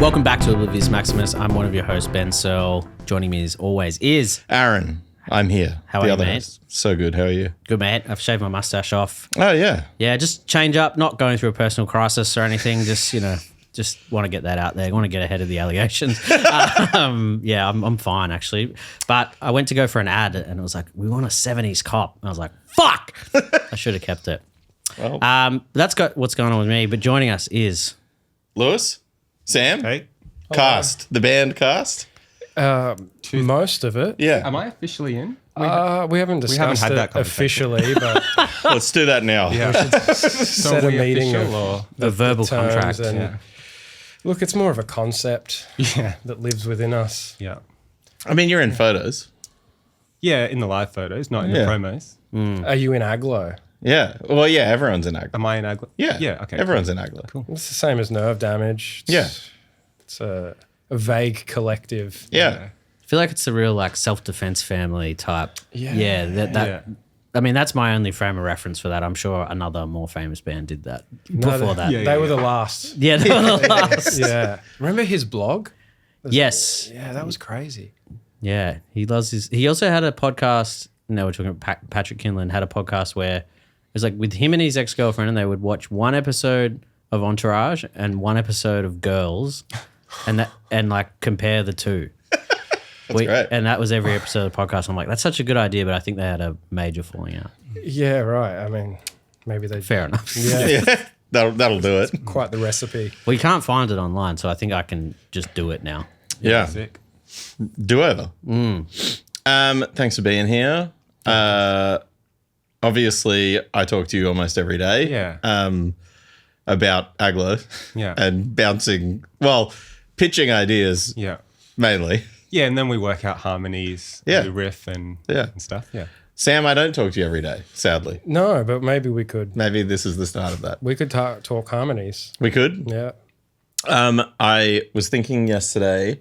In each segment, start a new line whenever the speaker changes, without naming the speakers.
Welcome back to Oblivious Maximus. I'm one of your hosts, Ben Searlo. Joining me as always is...
Aaron. I'm here.
How are you, mate?
Host. So good. How are you?
Good, mate. I've shaved my mustache off.
Oh, yeah.
Yeah, just change up, not going through a personal crisis or anything. Just, just want to get that out there. I want to get ahead of the allegations. I'm fine, actually. But I went to go for an ad and it was like, we want a 70s cop. And I was like, fuck! I should have kept it.
Well,
That's got what's going on with me. But joining us is...
Lewis? Sam?
Hey.
Kaarst. The band Kaarst?
Most of it.
Yeah.
Am I officially in?
We haven't discussed
had
it
that conversation.
officially, but
Let's do that now.
Yeah.
set a meeting
official
of
or?
the verbal
terms
contract.
and
Yeah.
look, it's more of a concept
Yeah.
that lives within us.
Yeah.
I mean, you're in photos.
Yeah, in the live photos, not in
Yeah.
the promos.
Are you in Aglo?
Yeah. Well, yeah, everyone's in Aglo.
Am I in Aglo?
Yeah.
Yeah, okay.
Everyone's in Aglo. Cool.
It's the same as nerve damage. It's a vague collective.
Yeah.
I feel like it's a real self-defense family type.
Yeah.
That. I mean, that's my only frame of reference for that. I'm sure another more famous band did that
No,
before that.
they were the last.
Yeah, they were the last.
Yeah. Remember his blog?
Yes.
Yeah, that was crazy.
Yeah, he loves his. He also had a podcast. No, we're talking about Patrick Kinlan had a podcast where it was like with him and his ex-girlfriend, and they would watch one episode of Entourage and one episode of Girls, and compare the two.
Great.
And that was every episode of the podcast. I'm like, that's such a good idea, but I think they had a major falling out.
Yeah, right. I mean, maybe they
Fair enough.
Yeah,
Yeah. That'll do it.
quite the recipe.
Well, you can't find it online, so I think I can just do it now.
Yeah.
Sick.
Do over. Thanks for being here. Obviously, I talk to you almost every day.
Yeah.
About Aglo.
Yeah.
And pitching ideas
Yeah.
mainly.
Yeah, and then we work out harmonies,
Yeah.
the riff and stuff. Yeah.
Sam, I don't talk to you every day, sadly.
No, but maybe we could.
Maybe this is the start of that.
We could talk harmonies.
We could.
Yeah.
I was thinking yesterday,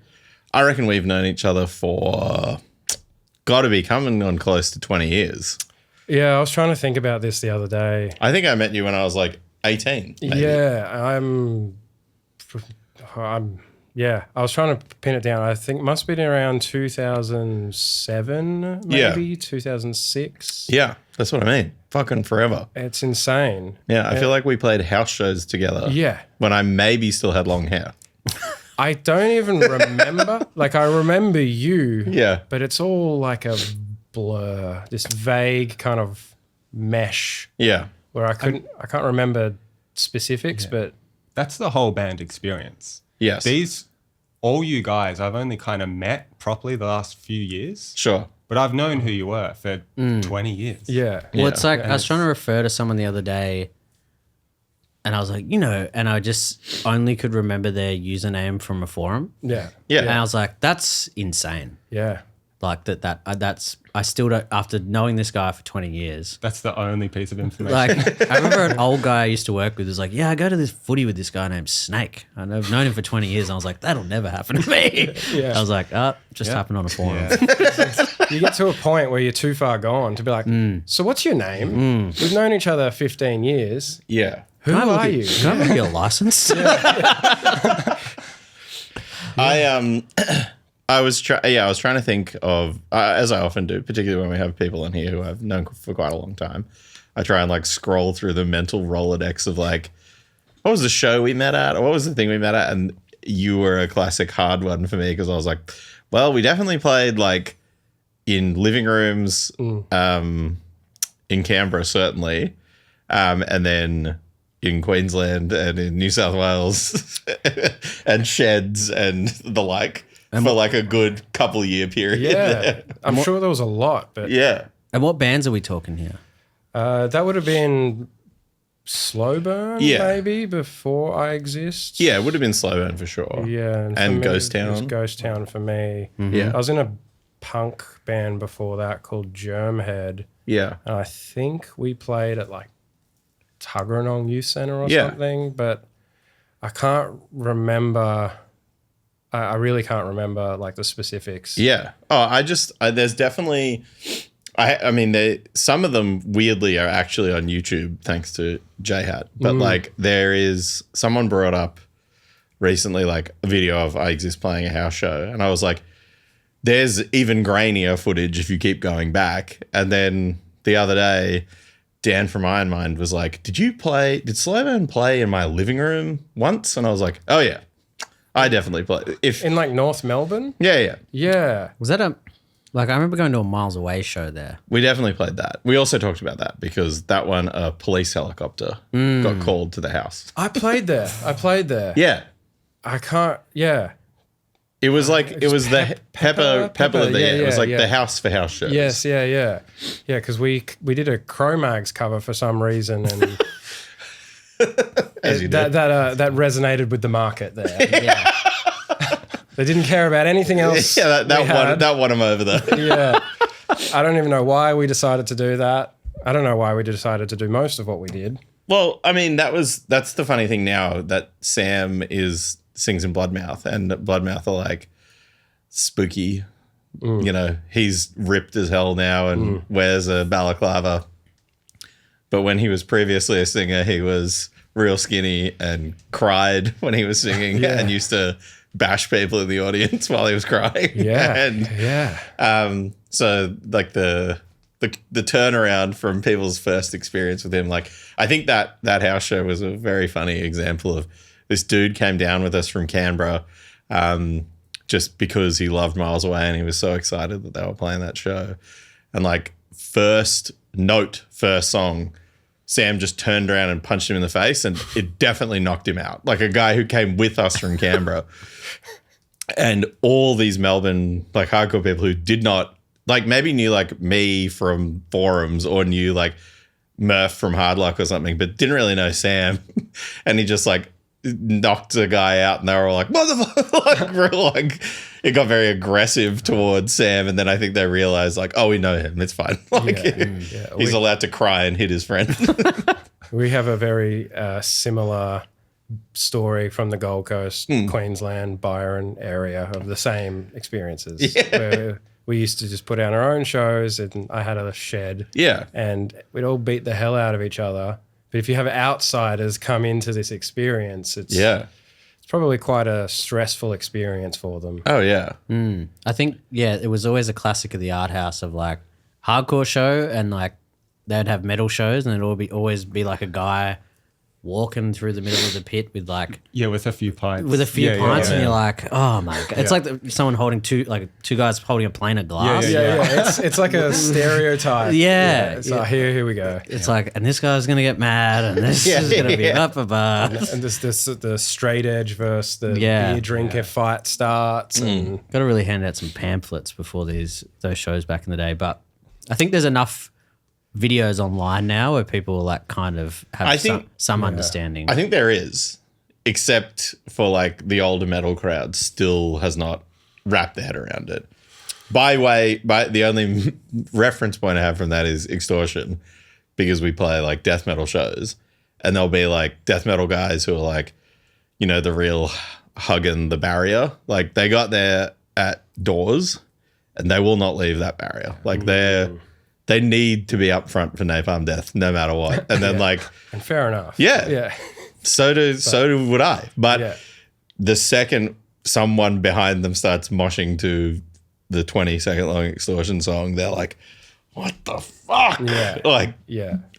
I reckon we've known each other for got to be coming on close to 20 years.
Yeah, I was trying to think about this the other day.
I think I met you when I was like 18. Maybe.
Yeah, yeah, I was trying to pin it down. I think it must have been around 2007, maybe 2006.
Yeah, that's what I mean. Fucking forever.
It's insane.
Yeah, I feel like we played house shows together.
Yeah.
When I maybe still had long hair.
I don't even remember. I remember you.
Yeah.
But it's all like a blur, this vague kind of mesh
Yeah.
where I can't remember specifics, but
That's the whole band experience.
Yes.
All you guys, I've only kind of met properly the last few years,
Sure.
but I've known who you were for 20 years.
yeah.
Well, it's like I was trying to refer to someone the other day, and I was like, and I just only could remember their username from a forum.
Yeah.
Yeah.
And I was like, that's insane.
Yeah.
Like that's I still don't, after knowing this guy for 20 years.
That's the only piece of information.
Like, I remember an old guy I used to work with was like, yeah, I go to this footy with this guy named Snake. And I've known him for 20 years. And I was like, that'll never happen to me.
Yeah.
I was like, just happened on a forum.
Yeah.
You get to a point where you're too far gone to be like, so what's your name? We've known each other 15 years.
Yeah.
Who
Can I look
are
at-
you?
Can I look at your license?
I was trying to think of, as I often do, particularly when we have people in here who I've known for quite a long time. I try and scroll through the mental Rolodex of what was the show we met at? Or what was the thing we met at? And you were a classic hard one for me because I was like, well, we definitely played in living rooms, in Canberra, certainly. And then in Queensland and in New South Wales and sheds and the like. For a good couple year period.
Yeah. I'm sure there was a lot, but
Yeah.
And what bands are we talking here?
that would have been Slow Burn, maybe, before I Exist.
Yeah, it would have been Slow Burn for sure.
Yeah.
And
for me,
Ghost
it was
Town.
Ghost Town for me.
Yeah.
I was in a punk band before that called Germhead.
Yeah.
And I think we played at Tuggeranong Youth Centre or
Yeah.
something, but I can't remember. I really can't remember the specifics.
Yeah. Oh, there's definitely, I mean, some of them weirdly are actually on YouTube thanks to J-Hat. But there is, someone brought up recently like a video of I Exist playing a house show, and I was like, there's even grainier footage if you keep going back. And then the other day, Dan from Iron Mind was like, did Slowman play in my living room once? And I was like, oh yeah, I definitely play.
In like North Melbourne?
Yeah.
Yeah.
Was that I remember going to a Miles Away show there.
We definitely played that. We also talked about that because that one, a police helicopter got called to the house.
I played there.
Yeah.
I can't, yeah.
It was like, it was the Pepper of the year. It was like the house for house shows.
Yes, yeah. Yeah, because we did a Cro-Mags cover for some reason, and that resonated with the market there. Yeah. They didn't care about anything else.
Yeah, that won them over there.
Yeah. I don't even know why we decided to do that. I don't know why we decided to do most of what we did.
Well, I mean, that's the funny thing now that Sam sings in Bloodmouth, and Bloodmouth are like spooky. You know, he's ripped as hell now and wears a balaclava. But when he was previously a singer, he was real skinny and cried when he was singing and used to bash people in the audience while he was crying.
Yeah.
So like the turnaround from people's first experience with him, like I think that house show was a very funny example of this dude came down with us from Canberra just because he loved Miles Away and he was so excited that they were playing that show. And like first song, Sam just turned around and punched him in the face, and it definitely knocked him out. Like a guy who came with us from Canberra. And all these Melbourne like hardcore people who did not like maybe knew like me from forums or knew like Murph from Hard Luck or something, but didn't really know Sam. And he just like knocked a guy out, and they were all like, motherfucker, like it got very aggressive towards Sam. And then I think they realized like, oh, we know him. It's fine. Like he's allowed to cry and hit his friend.
We have a very similar story from the Gold Coast, Queensland, Byron area of the same experiences. Yeah. Where we used to just put on our own shows, and I had a shed. Yeah. And we'd all beat the hell out of each other. But if you have outsiders come into this experience, it's probably quite a stressful experience for them.
Oh, yeah.
I think, it was always a classic of the art house of like hardcore show, and like they'd have metal shows, and it'd always be like a guy walking through the middle of the pit with like
with a few pints,
and you're like, oh my god, it's like someone holding two guys holding a plane of glass.
It's like a stereotype.
It's
like here we go.
It's like, and this guy's gonna get mad, and this is gonna be up above,
and this the straight edge versus the beer drinker fight starts. And
got to really hand out some pamphlets before those shows back in the day. But I think there's enough videos online now where people like kind of have some understanding.
I think there is, except for like the older metal crowd still has not wrapped their head around it. By the only reference point I have from that is Extortion, because we play like death metal shows, and there'll be like death metal guys who are like, you know, the real hugging the barrier. Like they got there at doors and they will not leave that barrier. Like they need to be up front for Napalm Death no matter what. And then
and fair enough.
Yeah. So would I. But the second someone behind them starts moshing to the 20-second long Extortion song, they're like, what the fuck?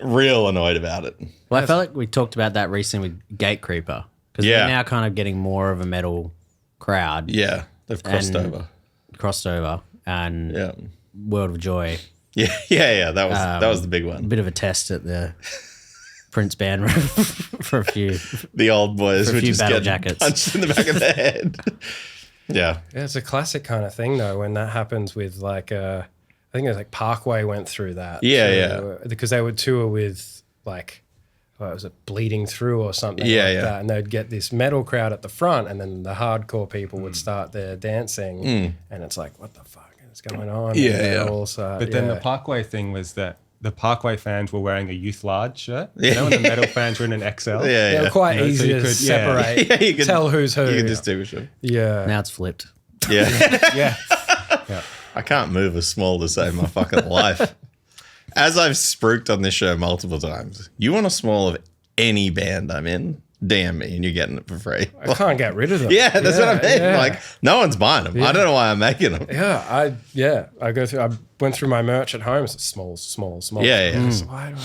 Real annoyed about it.
Well, I felt like we talked about that recently with Gate Creeper, because they're now kind of getting more of a metal crowd.
Yeah, they've crossed over.
And World of Joy.
Yeah. That was the big one.
A bit of a test at the Prince band room for a few.
The old boys were just getting
jackets
punched in the back of the head. Yeah,
it's a classic kind of thing though when that happens with like I think it was like Parkway went through that. Because they would tour with like, was it Bleeding Through or something that, and they'd get this metal crowd at the front, and then the hardcore people would start their dancing, and it's like, what the fuck is going on?
But then the Parkway thing was that the Parkway fans were wearing a youth large shirt, you know, and the metal fans were in an XL.
They were quite easy to separate, you could tell who's who.
You can distinguish them.
Yeah.
Now it's flipped.
Yeah. I can't move a small to save my fucking life. As I've spruiked on this show multiple times, you want a small of any band I'm in, DM me and you're getting it for free.
I can't get rid of them.
Yeah, that's what I mean.
Yeah.
Like, no one's buying them. I don't know why I'm making them.
I went through my merch at home. It's small.
Yeah.
So why do I?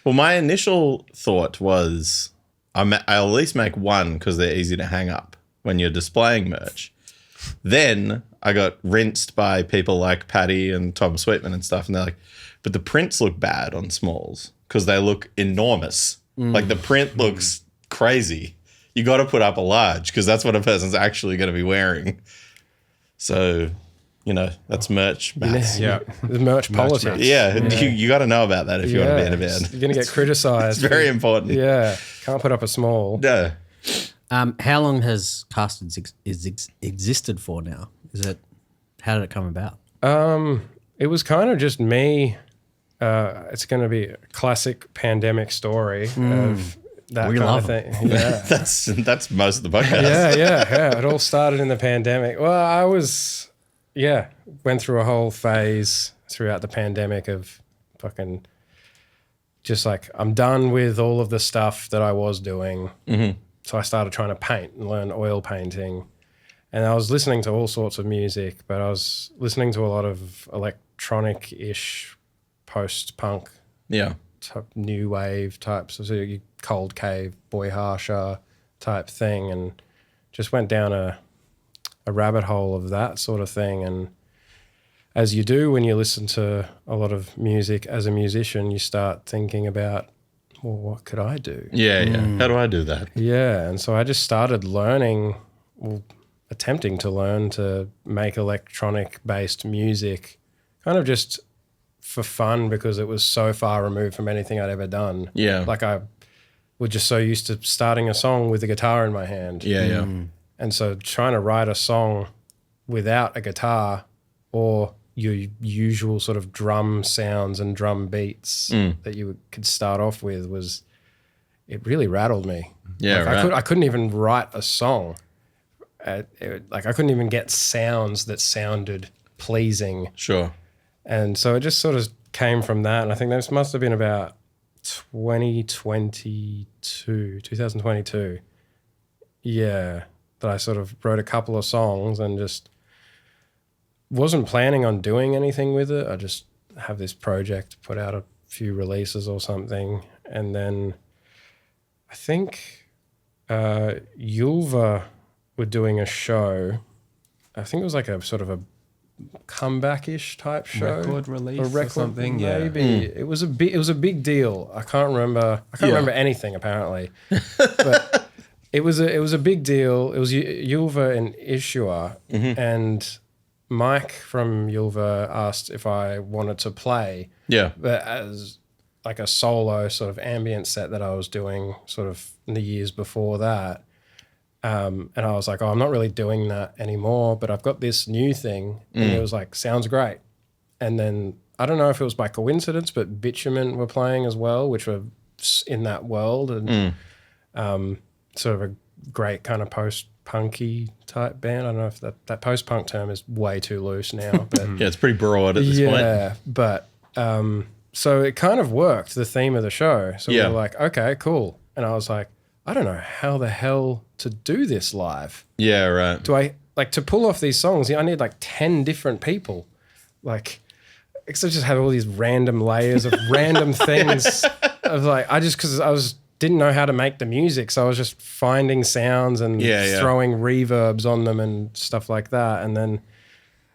Well, my initial thought was I'll at least make one because they're easy to hang up when you're displaying merch. Then I got rinsed by people like Patty and Tom Sweetman and stuff, and they're like, but the prints look bad on smalls because they look enormous. Like the print looks crazy. You got to put up a large because that's what a person's actually going to be wearing. So, that's merch maths.
Yeah, the merch politics.
Yeah. You got to know about that if you want to be in a band.
You're going to get criticized.
It's very important.
Yeah, can't put up a small.
Yeah.
How long has Kaarst existed for now? How did it come about?
It was kind of just me. It's going to be a classic pandemic story of that
We
kind
love
of thing. Yeah.
That's most of the podcast.
Yeah. It all started in the pandemic. Well, I went through a whole phase throughout the pandemic of fucking just like, I'm done with all of the stuff that I was doing. Mm-hmm. So I started trying to paint and learn oil painting. And I was listening to all sorts of music, but I was listening to a lot of electronic-ish post-punk, new wave types, so your Cold Cave, Boy Harsher type thing, and just went down a rabbit hole of that sort of thing. And as you do when you listen to a lot of music as a musician, you start thinking about, well, what could I do?
Yeah. How do I do that?
Yeah, and so I just started attempting to learn to make electronic-based music, kind of just for fun because it was so far removed from anything I'd ever done.
Yeah.
Like I was just so used to starting a song with a guitar in my hand.
Yeah.
And so trying to write a song without a guitar or your usual sort of drum sounds and drum beats that you could start off with it really rattled me.
Yeah,
like I couldn't even write a song. I couldn't even get sounds that sounded pleasing.
Sure.
And so it just sort of came from that. And I think this must have been about 2022. Yeah, that I sort of wrote a couple of songs and just wasn't planning on doing anything with it. I just have this project, put out a few releases or something. And then I think Yulva were doing a show. I think it was like a sort of a comeback-ish type show,
record release or something.
Maybe it was a big deal. I can't remember anything apparently, but it was a big deal. It was Yulva and Ishua, and Mike from Yulva asked if I wanted to play.
Yeah,
but as like a solo sort of ambient set that I was doing sort of in the years before that. And I was like, I'm not really doing that anymore, but I've got this new thing. And it was like, sounds great. And then I don't know if it was by coincidence, but Bitumen were playing as well, which were in that world. And sort of a great kind of post-punky type band. I don't know if that post-punk term is way too loose now. But
yeah, it's pretty broad at this point.
Yeah, but so it kind of worked, the theme of the show. So we were like, okay, cool. And I was like, I don't know how the hell to do this live.
Yeah, right.
Do I, to pull off these songs, I need 10 different people. Because I just have all these random layers of random things. Didn't know how to make the music. So I was just finding sounds and throwing reverbs on them and stuff like that. And then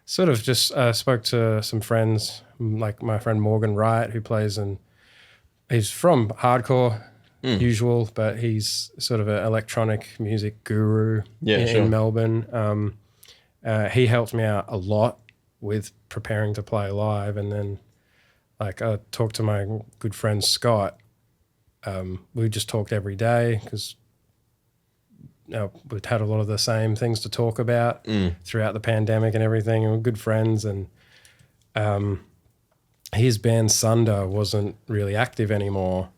sort of just spoke to some friends, like my friend Morgan Wright, who plays he's from hardcore, usual, but he's sort of an electronic music guru in Melbourne. He helped me out a lot with preparing to play live. And then I talked to my good friend Scott. We just talked every day because we'd had a lot of the same things to talk about throughout the pandemic and everything, and we're good friends. And his band Sunder wasn't really active anymore,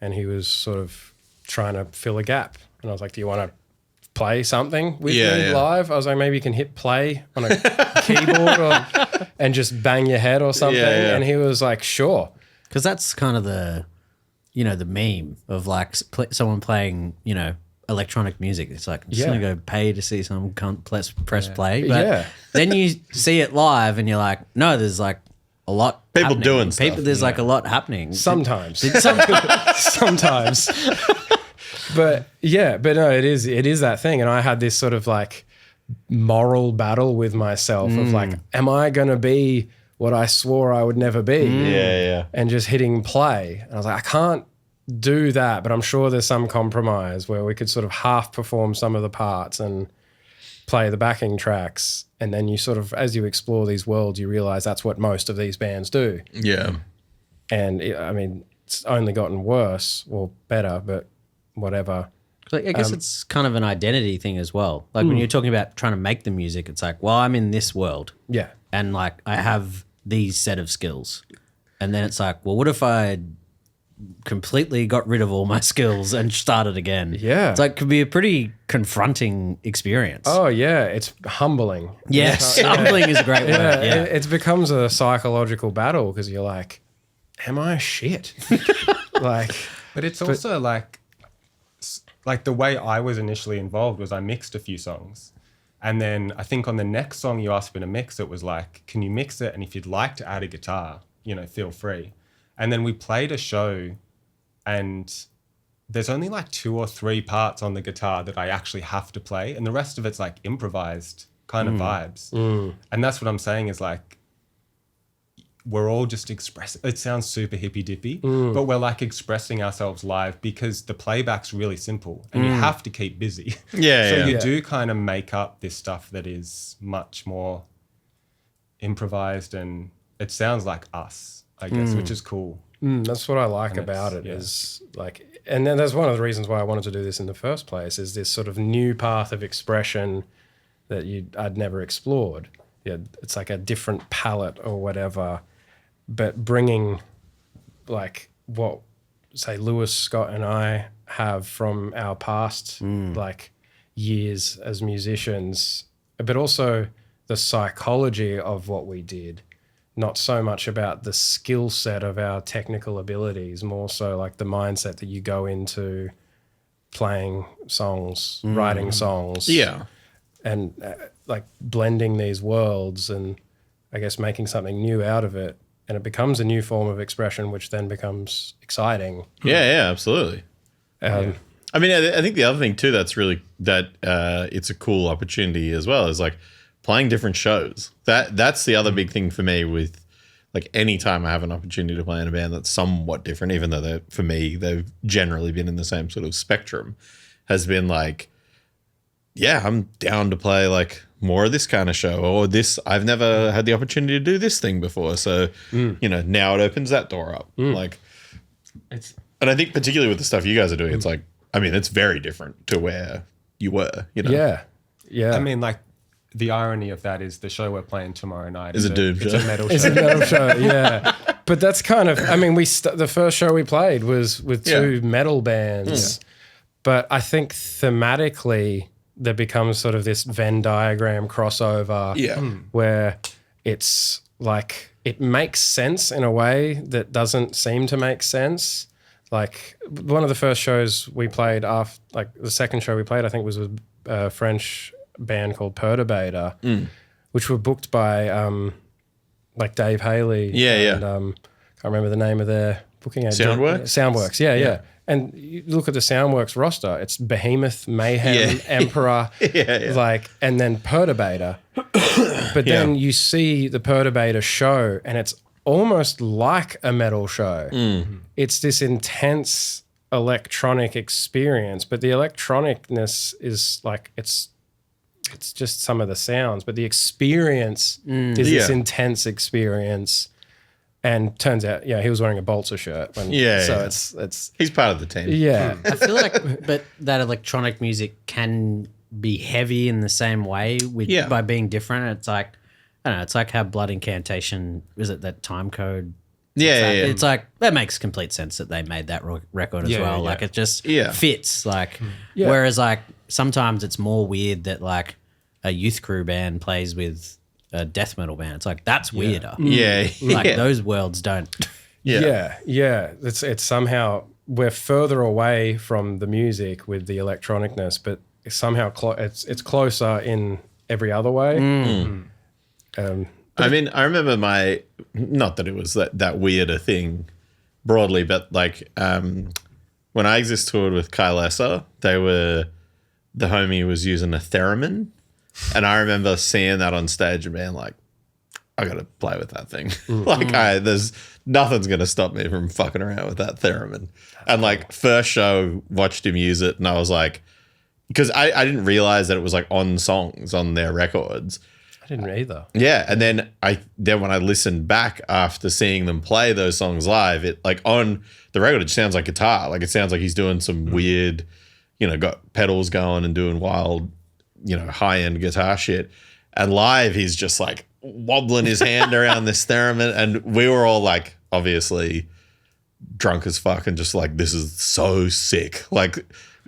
and he was sort of trying to fill a gap. And I was like, do you want to play something with me live? I was like, maybe you can hit play on a keyboard and just bang your head or something. And he was like, sure. Because
that's kind of the meme of someone playing, electronic music. It's like, I'm just going to go pay to see some cunt press play. But
Yeah.
then you see it live and you're like, no, there's like a lot
People
happening.
doing stuff.
There's like a lot happening.
Sometimes.
Some-
Sometimes. But no, it is that thing. And I had this sort of like moral battle with myself of like, am I going to be what I swore I would never be?
Yeah.
And just hitting play. And I was like, I can't do that, but I'm sure there's some compromise where we could sort of half perform some of the parts and play the backing tracks. And then you sort of, as you explore these worlds, you realize that's what most of these bands do.
Yeah.
And it's only gotten worse or better, but whatever.
Like, I guess it's kind of an identity thing as well. Like when you're talking about trying to make the music, it's like, well, I'm in this world.
Yeah.
And like I have these set of skills. And then it's like, well, what if I completely got rid of all my skills and started again?
Yeah.
It's like, could be a pretty confronting experience.
Oh, yeah. It's humbling.
yes. Humbling is a great word. Yeah.
It becomes a psychological battle because you're like, am I shit? Like,
But it's also like the way I was initially involved was I mixed a few songs. And then I think on the next song you asked me to mix, it was like, can you mix it? And if you'd like to add a guitar, feel free. And then we played a show and there's only like 2 or 3 parts on the guitar that I actually have to play. And the rest of it's like improvised kind of vibes. And that's what I'm saying is like, we're all just expressing. It sounds super hippy dippy, but we're like expressing ourselves live because the playback's really simple and you have to keep busy.
Yeah.
So
yeah.
you do kind of make up this stuff that is much more improvised and it sounds like us, I guess, which is cool.
that's what I like
And
about
it's-
it is like, and then that's one of the reasons why I wanted to do this in the first place is this sort of new path of expression that I'd never explored. Yeah, it's like a different palette or whatever, but bringing like what, say, Lewis, Scott, and I have from our past like years as musicians, but also the psychology of what we did. Not so much about the skill set of our technical abilities, more so like the mindset that you go into playing songs, writing songs.
Yeah.
And like blending these worlds and I guess making something new out of it. And it becomes a new form of expression, which then becomes exciting.
Yeah, absolutely.
Um,
I mean, I think the other thing too that's really it's a cool opportunity as well is like playing different shows. That's the other big thing for me with like any time I have an opportunity to play in a band that's somewhat different, even though for me they've generally been in the same sort of spectrum, has been like, yeah, I'm down to play like more of this kind of show or this. I've never had the opportunity to do this thing before. So, now it opens that door up. Like, and I think particularly with the stuff you guys are doing, it's like, I mean, it's very different to where you were,
Yeah.
I mean, like, the irony of that is the show we're playing tomorrow night
Is a doom
it's
show.
a metal
It's
show.
a metal show, yeah. But that's kind of, I mean, the first show we played was with 2 metal bands. But I think thematically there becomes sort of this Venn diagram crossover where it's like it makes sense in a way that doesn't seem to make sense. Like one of the first shows we played after, like the second show we played, I think was with a French band called Perturbator, which were booked by like Dave Haley. And, can't remember the name of their booking agent. Soundworks, yeah. And you look at the Soundworks roster, it's Behemoth, Mayhem, Emperor, like, and then Perturbator. But then you see the Perturbator show and it's almost like a metal show. It's this intense electronic experience, but the electronicness is like, it's just some of the sounds, but the experience is this intense experience. And turns out, he was wearing a Bolzer shirt. It's
he's part of the team.
Yeah.
I feel like, but that electronic music can be heavy in the same way by being different. It's like, I don't know, it's like how Blood Incantation, is it that time code? It's like, that makes complete sense that they made that record as well. Like it just fits. Like, whereas like sometimes it's more weird that like a youth crew band plays with a death metal band. It's like, that's weirder. Like those worlds don't.
Yeah. It's somehow we're further away from the music with the electronicness, but somehow it's closer in every other way.
I mean, I remember not that it was that weird a thing broadly, but like when I toured with Kyle Esser, the homie was using a theremin, and I remember seeing that on stage and being like, I got to play with that thing. There's nothing's going to stop me from fucking around with that theremin. And like first show, watched him use it, and I was like, because I didn't realize that it was like on songs on their records.
I didn't either.
Yeah, and then when I listened back after seeing them play those songs live, it like on the record it sounds like guitar. Like it sounds like he's doing some weird, got pedals going and doing wild, high-end guitar shit. And live he's just like wobbling his hand around this theremin, and we were all like obviously drunk as fuck and just like, this is so sick. Like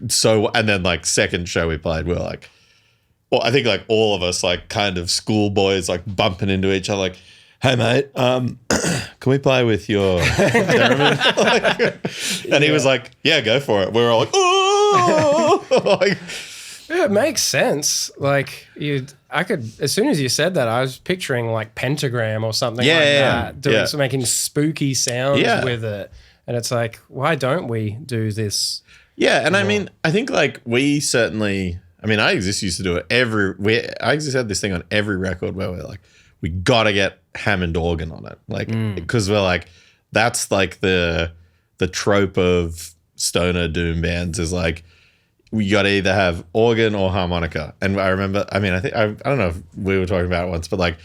so, and then like second show we played, we were like, well, I think like all of us, like kind of schoolboys, like bumping into each other, like, "Hey mate, can we play with your theremin?" And he was like, "Yeah, go for it." We were all like, "Oh!" Like,
yeah, it makes sense. Like I could, as soon as you said that, I was picturing like Pentagram or something that, doing making spooky sounds with it, and it's like, why don't we do this?
Yeah, and I mean, I think like we certainly. I mean, I used to do it I just had this thing on every record where we're like, we got to get Hammond organ on it. Like, because we're like, that's like the trope of stoner doom bands is like, we got to either have organ or harmonica. And I remember, I mean, I don't know if we were talking about it once, but like,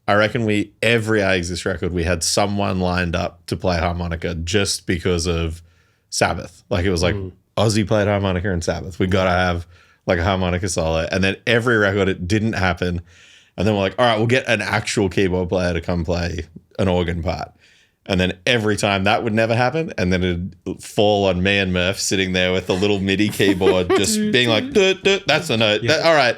I reckon every I Exist record, we had someone lined up to play harmonica just because of Sabbath. Like, it was like, Ozzy played harmonica in Sabbath. We got to have like a harmonica solo. And then every record it didn't happen, and then we're like, all right, we'll get an actual keyboard player to come play an organ part. And then every time that would never happen, and then it'd fall on me and Murph sitting there with a little MIDI keyboard just being like, that's the note. All right,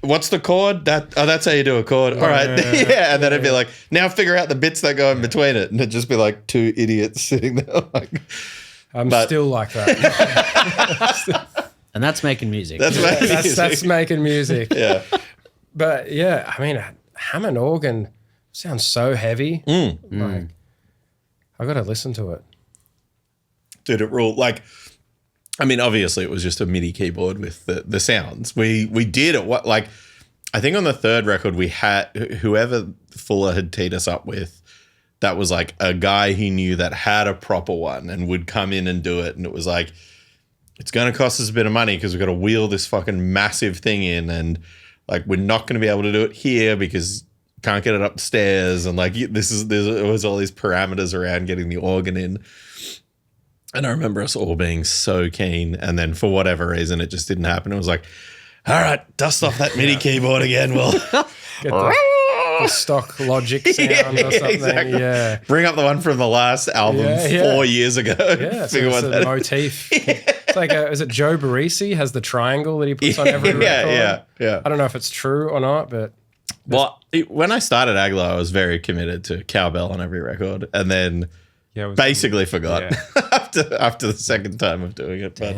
what's the chord? That's how you do a chord. All right. Yeah. And then it'd be like, now figure out the bits that go in between it. And it'd just be like two idiots sitting there like,
I'm still like that.
And that's making music.
That's making music.
Yeah.
But yeah, I mean, Hammond organ sounds so heavy. Like, I got to listen to it.
Did it rule? Like, I mean, obviously it was just a MIDI keyboard with the sounds. We did it. Like, I think on the third record we had whoever Fuller had teed us up with, that was like a guy he knew that had a proper one and would come in and do it. And it was like, it's going to cost us a bit of money because we've got to wheel this fucking massive thing in, and like we're not going to be able to do it here because you can't get it upstairs, and like there was all these parameters around getting the organ in. And I remember us all being so keen, and then for whatever reason it just didn't happen. It was like, all right, dust off that MIDI keyboard again. Well,
Get the stock Logic sound or something.
Exactly.
Yeah.
Bring up the one from the last album 4 years ago.
Yeah, so it's a motif. It's like, is it Joe Barresi has the triangle that he puts on every record?
Yeah.
I don't know if it's true or not, but...
Well, when I started Aglo, I was very committed to cowbell on every record, and then basically forgot after the second time of doing it. But,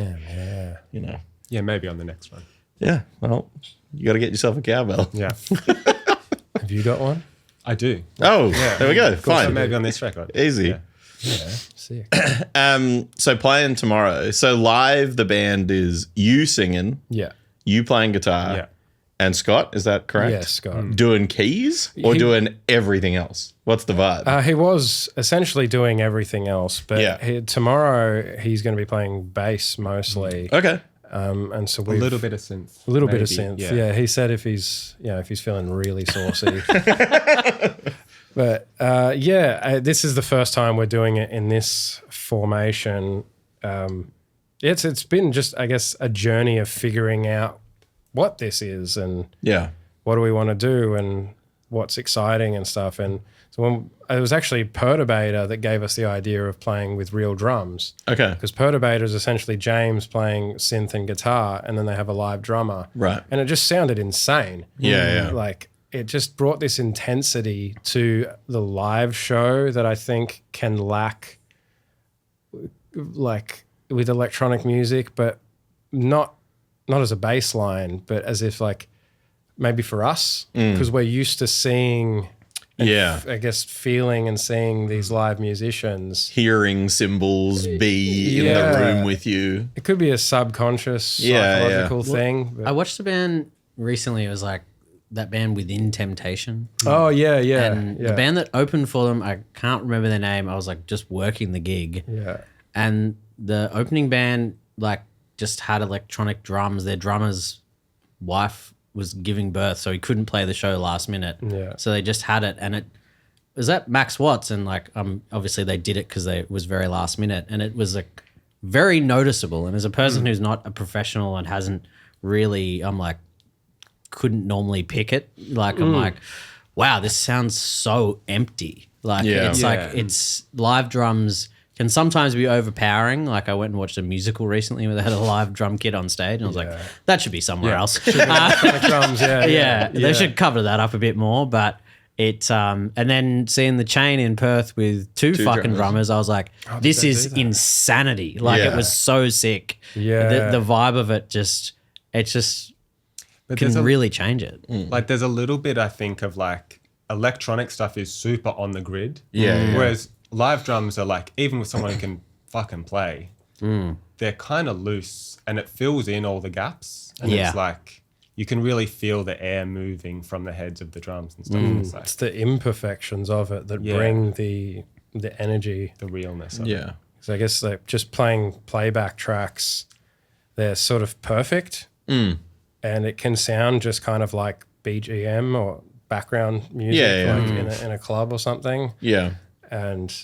Yeah, maybe on the next one.
Yeah, well, you got to get yourself a cowbell.
Yeah.
Have you got one?
I do.
Oh, there we go.
So
Fine.
maybe on this record.
Easy.
Yeah.
Sick.
So playing tomorrow. So live, the band is you singing, you playing guitar, and Scott. Is that correct?
Yes, Scott.
Doing keys or doing everything else? What's the vibe?
He was essentially doing everything else, but tomorrow he's going to be playing bass mostly.
Okay.
And so
a little bit of synth.
A little bit of synth. Yeah. He said if he's feeling really saucy. But this is the first time we're doing it in this formation. It's been just, I guess, a journey of figuring out what this is and what do we want to do and what's exciting and stuff. And so it was actually Perturbator that gave us the idea of playing with real drums.
Okay.
Because Perturbator is essentially James playing synth and guitar, and then they have a live drummer.
Right.
And it just sounded insane.
Yeah.
Like, it just brought this intensity to the live show that I think can lack like with electronic music, but not as a bass line, but as if like maybe for us, because we're used to seeing, I guess feeling and seeing these live musicians.
Hearing cymbals be in the room with you.
It could be a subconscious psychological thing. But
I watched a band recently. It was like that band Within Temptation.
Oh, yeah.
And the band that opened for them, I can't remember their name. I was like just working the gig.
Yeah.
And the opening band like just had electronic drums. Their drummer's wife was giving birth, so he couldn't play the show last minute.
Yeah.
So they just had it, and it was at Max Watts, and like obviously they did it because it was very last minute, and it was like very noticeable. And as a person who's not a professional and hasn't really, I'm like, couldn't normally pick it. Like I'm like, wow, this sounds so empty. Like it's live drums can sometimes be overpowering. Like I went and watched a musical recently where they had a live drum kit on stage, and I was like, that should be somewhere else.
Drums,
they should cover that up a bit more. But it, and then seeing the Chain in Perth with two fucking drummers, I was like, this is insanity. Like it was so sick.
Yeah.
The vibe of it but can really change it.
Like there's a little bit, I think, of like electronic stuff is super on the grid. Whereas live drums are like, even with someone who can fucking play, they're kind of loose and it fills in all the gaps. And it's like, you can really feel the air moving from the heads of the drums and stuff.
It's the imperfections of it that bring the energy.
The realness of it.
So I guess like just playing playback tracks, they're sort of perfect. And it can sound just kind of like BGM or background music like in a club or something. And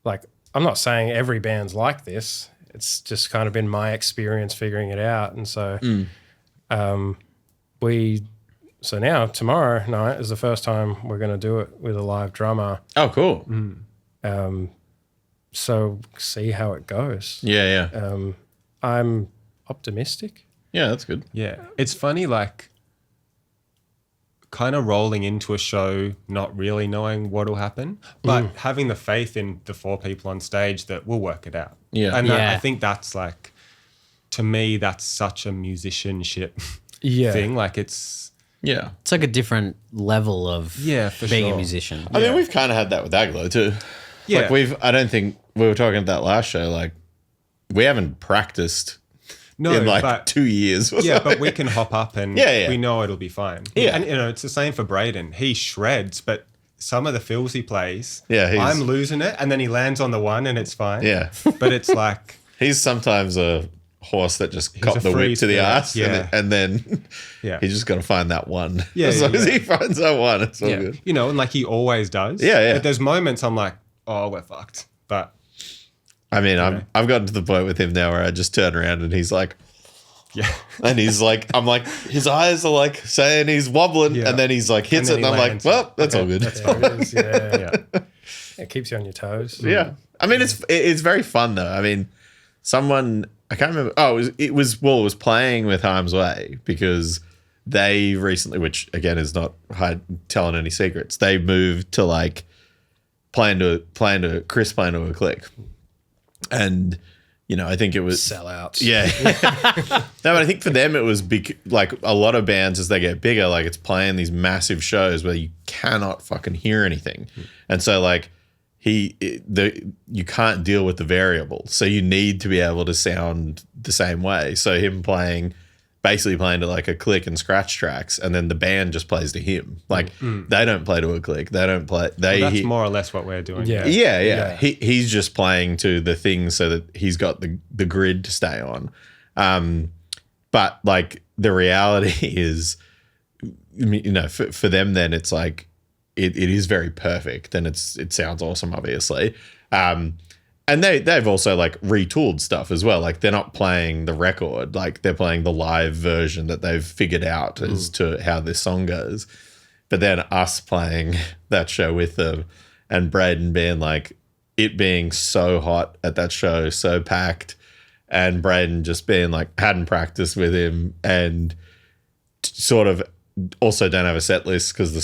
like, I'm not saying every band's like this. It's just kind of been my experience figuring it out. And so so now tomorrow night is the first time we're going to do it with a live drummer.
Oh, cool.
So see how it goes. I'm optimistic.
Yeah, that's good.
Yeah. It's funny, like, kind of rolling into a show not really knowing what will happen, but having the faith in the four people on stage that we'll work it out. And I think that's like, to me, that's such a musicianship thing. Like it's
like a different level of being a musician.
I mean, we've kind of had that with Aglo too. Like I don't think we were talking about that last show. Like we haven't practiced in like 2 years.
But we can hop up and we know it'll be fine. And it's the same for Braden. He shreds, but some of the fills he plays, I'm losing it, and then he lands on the one and it's fine. But it's like
he's sometimes a horse that just caught the whip to the ass, and then he's just got to find that one. As long as he finds that one, it's all good.
You know, and like he always does. But there's moments I'm like, oh, we're fucked. But
I mean, I've gotten to the point with him now where I just turn around and he's like, and he's like, I'm like, his eyes are like saying he's wobbling, and then he's like hits it, and I'm like, well, that's all good.
That's how it is. It keeps you on your toes.
I mean, it's very fun though. I mean, someone I can't remember. Oh, it was playing with Harm's Way because they recently, which again is not telling any secrets, they moved to like playing to Chris playing to a click. And, you know, I think it was
sellouts.
No, but I think for them it was big. Like a lot of bands as they get bigger, like it's playing these massive shows where you cannot fucking hear anything. And so like you can't deal with the variables. So you need to be able to sound the same way. So him basically playing to like a click and scratch tracks, and then the band just plays to him. Like they don't play to a click. They don't play.
That's more or less what we're doing.
He's just playing to the thing so that he's got the grid to stay on. But like the reality is, you know, for them then it's like it is very perfect and it sounds awesome, obviously. And they've also like retooled stuff as well. Like they're not playing the record, like they're playing the live version that they've figured out as to how this song goes. But then us playing that show with them and Braden being like, it being so hot at that show, so packed, and Braden just being like, hadn't practiced with him and sort of also don't have a set list because the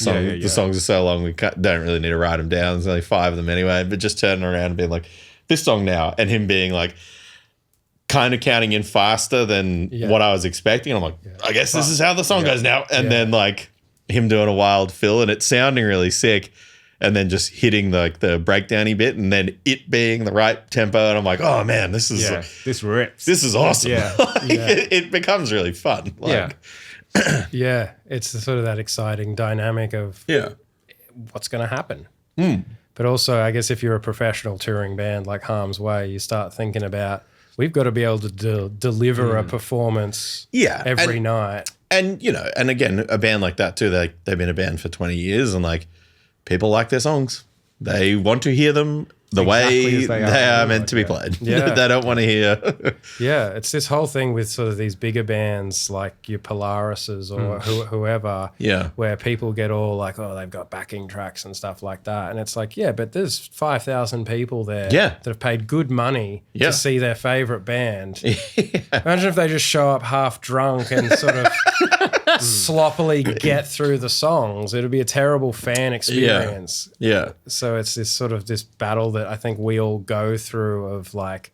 songs are so long, we don't really need to write them down. There's only 5 of them anyway, but just turning around and being like, this song now, and him being like kind of counting in faster than what I was expecting. I'm like, I guess this is how the song goes now. And then like him doing a wild fill and it sounding really sick, and then just hitting the breakdowny bit, and then it being the right tempo. And I'm like, oh man, this is
this rips.
This is awesome.
Yeah.
It becomes really fun. Like,
Yeah, it's the sort of that exciting dynamic of what's going to happen. But also, I guess if you're a professional touring band like Harm's Way, you start thinking about, we've got to be able to deliver a performance every night.
And, you know, and again, a band like that too, they've been a band for 20 years, and like people like their songs. They want to hear them the way they are meant to be played.
Yeah.
They don't want to hear.
Yeah, it's this whole thing with sort of these bigger bands like your Polarises or whoever, where people get all like, oh, they've got backing tracks and stuff like that. And it's like, yeah, but there's 5,000 people there that have paid good money to see their favorite band. Imagine if they just show up half drunk and sort of sloppily get through the songs. It'd be a terrible fan experience.
Yeah.
So it's this sort of this battle that I think we all go through of like,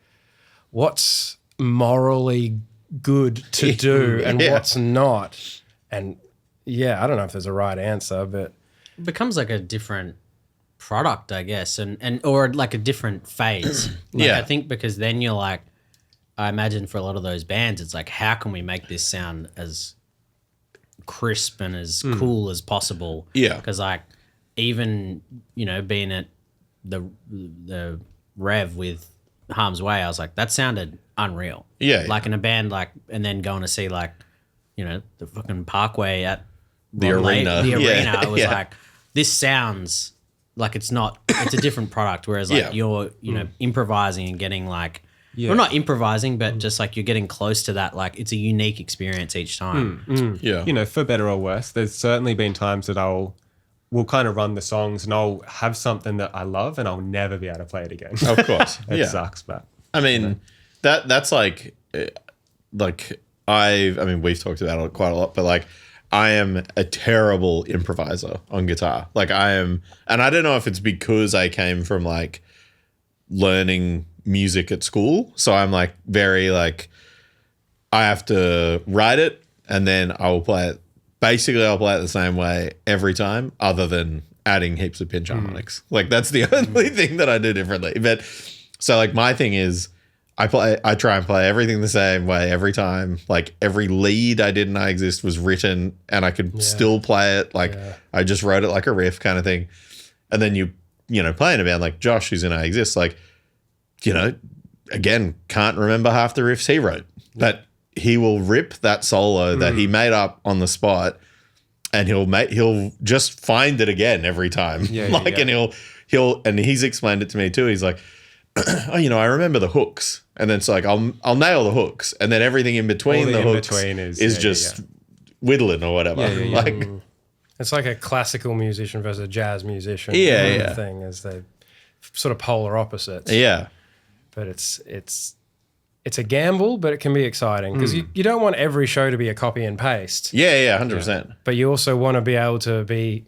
what's morally good to do and what's not. And I don't know if there's a right answer, but
it becomes like a different product, I guess, and or like a different phase. I think because then you're like, I imagine for a lot of those bands, it's like, how can we make this sound as crisp and as cool as possible?
Yeah.
Because like even, you know, being at the Rev with Harm's Way, I was like, that sounded unreal.
Yeah.
Like in a band, like, and then going to see like, you know, the fucking Parkway at
The arena.
The arena.
Yeah.
I was like, this sounds like it's a different product. Whereas like you're, you know, improvising and getting like, well, not improvising, but just like you're getting close to that. Like it's a unique experience each time.
Yeah.
You know, for better or worse, there's certainly been times that we'll kind of run the songs and I'll have something that I love and I'll never be able to play it again.
Of course.
It sucks, but
I mean, that's like we've talked about it quite a lot, but like I am a terrible improviser on guitar. Like I am, and I don't know if it's because I came from like learning music at school. So I'm like very like, I have to write it and then I will play it. Basically, I'll play it the same way every time, other than adding heaps of pinch harmonics. Like that's the only thing that I do differently. But so like my thing is I try and play everything the same way every time. Like every lead I did in I Exist was written and I could still play it. Like I just wrote it like a riff kind of thing. And then you know, play in a band like Josh, who's in I Exist, like, you know, again, can't remember half the riffs he wrote, but he will rip that solo that he made up on the spot and he'll just find it again every time. And and he's explained it to me too. He's like, oh, you know, I remember the hooks. And then it's like, I'll nail the hooks. And then everything in between the hooks is just whittling or whatever. Like,
it's like a classical musician versus a jazz musician thing, as they sort of polar opposites.
Yeah.
But it's a gamble, but it can be exciting because you don't want every show to be a copy and paste.
Yeah, 100%.
But you also want to be able to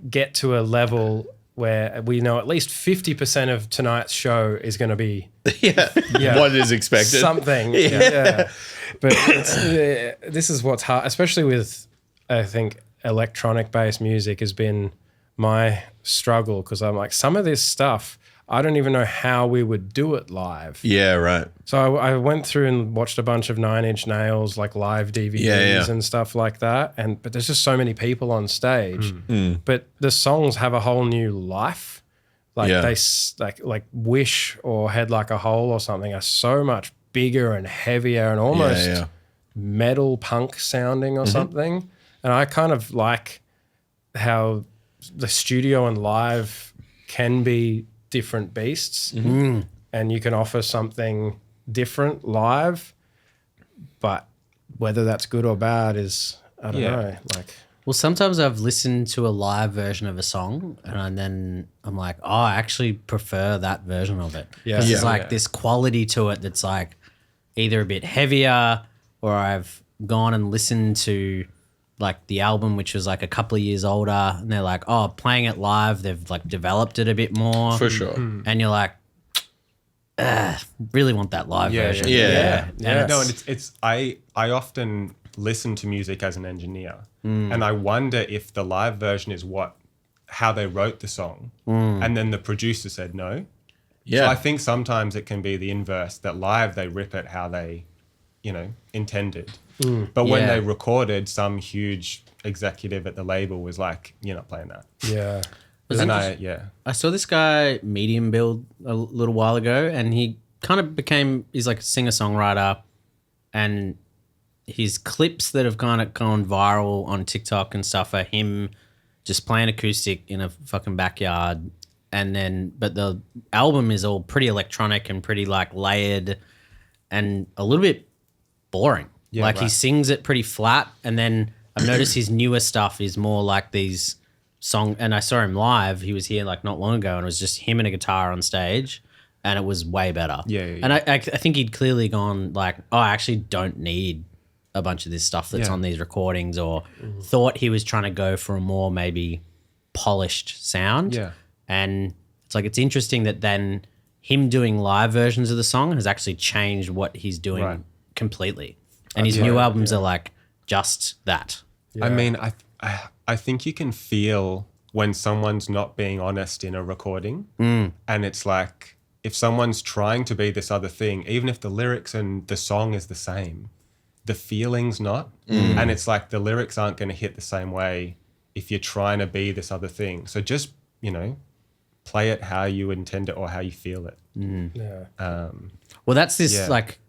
get to a level where we know at least 50% of tonight's show is going to be
what is expected.
Something. But this is what's hard, especially with, I think, electronic-based music has been my struggle because I'm like, some of this stuff, I don't even know how we would do it live.
Yeah, right.
So I went through and watched a bunch of Nine Inch Nails, like live DVDs and stuff like that. But there's just so many people on stage. But the songs have a whole new life. Like they like Wish or Head Like a Hole or something are so much bigger and heavier and almost metal punk sounding or something. And I kind of like how the studio and live can be different beasts and you can offer something different live, but whether that's good or bad is, I don't know. Like,
well, sometimes I've listened to a live version of a song and then I'm like, oh, I actually prefer that version of it. Because there's like this quality to it that's like either a bit heavier, or I've gone and listened to like the album, which was like a couple of years older, and they're like, oh, playing it live, they've like developed it a bit more.
For sure.
And you're like, really want that live version.
Yeah.
And
No, and it's I often listen to music as an engineer, and I wonder if the live version is how they wrote the song, and then the producer said no.
Yeah.
So I think sometimes it can be the inverse, that live they rip it how they, intended. But when
Yeah.
they recorded, some huge executive at the label was like, "You're not playing that."
Yeah.
And
I saw this guy medium build a little while ago, and he kind of he's like a singer-songwriter, and his clips that have kind of gone viral on TikTok and stuff are him just playing acoustic in a fucking backyard. But the album is all pretty electronic and pretty like layered and a little bit boring.
Yeah,
like he
right.
sings it pretty flat, and then I've noticed his newer stuff is more like these and I saw him live. He was here like not long ago, and it was just him and a guitar on stage, and it was way better.
Yeah.
And I think he'd clearly gone like, oh, I actually don't need a bunch of this stuff that's
Yeah.
on these recordings, or thought he was trying to go for a more maybe polished sound.
Yeah.
And it's like, it's interesting that then him doing live versions of the song has actually changed what he's doing
Right.
completely. And his new albums are like just that.
I mean, I think you can feel when someone's not being honest in a recording, and it's like if someone's trying to be this other thing, even if the lyrics and the song is the same, the feeling's not, and it's like the lyrics aren't going to hit the same way if you're trying to be this other thing. So just play it how you intend it or how you feel it.
Yeah.
Well, that's this
Yeah.
like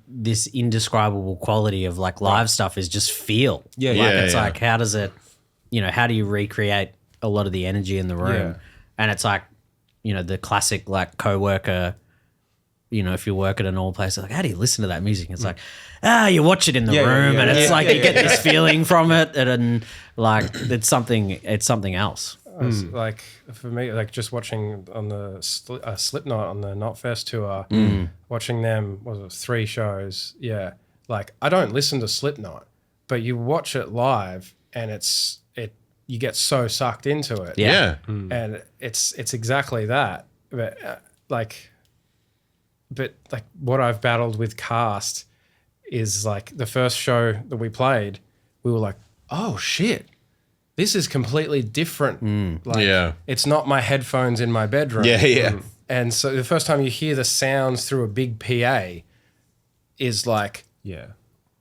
this indescribable quality of like live stuff is just feel.
Yeah,
like,
yeah,
it's
yeah.
like, how does it, how do you recreate a lot of the energy in the room?
Yeah.
And it's like, the classic like co-worker, if you work at an old place, like, how do you listen to that music? It's like, you watch it in the
Yeah, yeah,
room,
yeah,
and it's
yeah,
like
yeah,
you get this feeling from it, and like it's something else.
Like for me, like just watching on the Slipknot on the Knotfest tour, watching them, what was it, 3 shows? Yeah, like I don't listen to Slipknot, but you watch it live, and you get so sucked into it.
Yeah.
And it's exactly that. But what I've battled with Kaarst is like the first show that we played, we were like, oh shit, this is completely different. Like,
Yeah.
it's not my headphones in my bedroom.
Yeah.
And so the first time you hear the sounds through a big PA is like,
Yeah.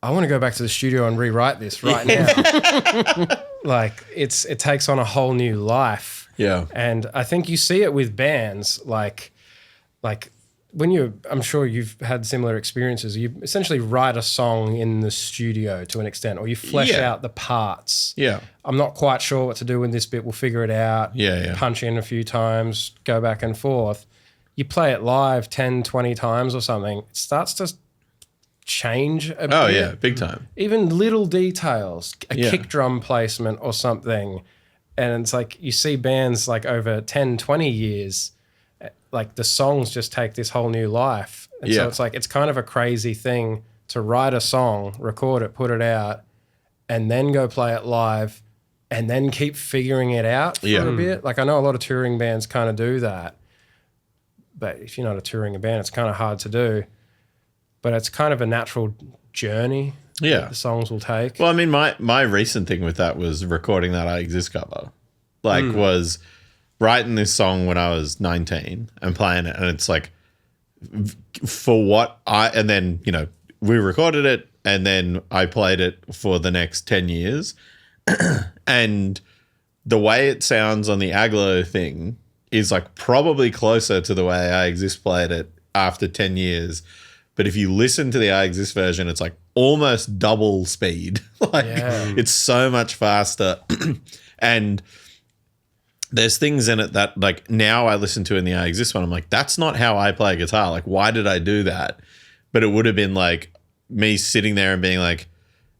I want to go back to the studio and rewrite this right now. Like it takes on a whole new life.
Yeah.
And I think you see it with bands like when I'm sure you've had similar experiences. You essentially write a song in the studio to an extent, or you flesh
Yeah.
out the parts.
Yeah.
I'm not quite sure what to do with this bit. We'll figure it out.
Yeah.
Punch in a few times, go back and forth. You play it live 10, 20 times or something. It starts to change a bit.
Oh yeah, big time.
Even little details, a
Yeah.
kick drum placement or something. And it's like you see bands like over 10, 20 years, like the songs just take this whole new life. And so
Yeah.
it's like, it's kind of a crazy thing to write a song, record it, put it out, and then go play it live and then keep figuring it out for
Yeah.
a bit. Like I know a lot of touring bands kind of do that. But if you're not a touring band, it's kind of hard to do. But it's kind of a natural journey
Yeah.
that the songs will take.
Well, I mean, my recent thing with that was recording that I Exist cover. Like, was writing this song when I was 19 and playing it. And it's like, and then, we recorded it and then I played it for the next 10 years. And the way it sounds on the Aglo thing is like probably closer to the way I Exist played it after 10 years. But if you listen to the I Exist version, it's like almost double speed. Like it's so much faster. And there's things in it that like now I listen to in the I Exist one, I'm like, that's not how I play guitar. Like, why did I do that? But it would have been like me sitting there and being like,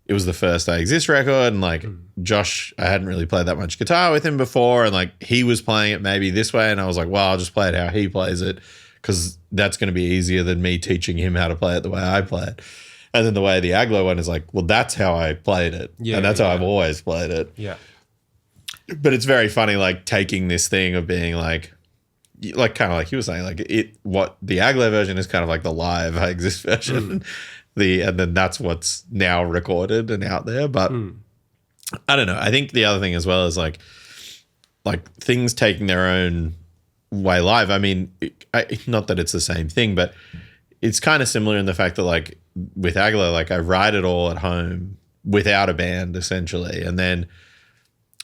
it was the first I Exist record, and like Josh, I hadn't really played that much guitar with him before, and like he was playing it maybe this way, and I was like, well, I'll just play it how he plays it, because that's going to be easier than me teaching him how to play it the way I play it. And then the way the Aglo one is like, well, that's how I played it.
Yeah,
and that's how I've always played it.
Yeah.
But it's very funny, like taking this thing of being like, like kind of like you were saying, like what the Aglo version is kind of like the live I Exist version, and then that's what's now recorded and out there. But I don't know. I think the other thing as well is like things taking their own way live. I mean, not that it's the same thing, but it's kind of similar in the fact that like with Aglo, like I write it all at home without a band essentially, and then.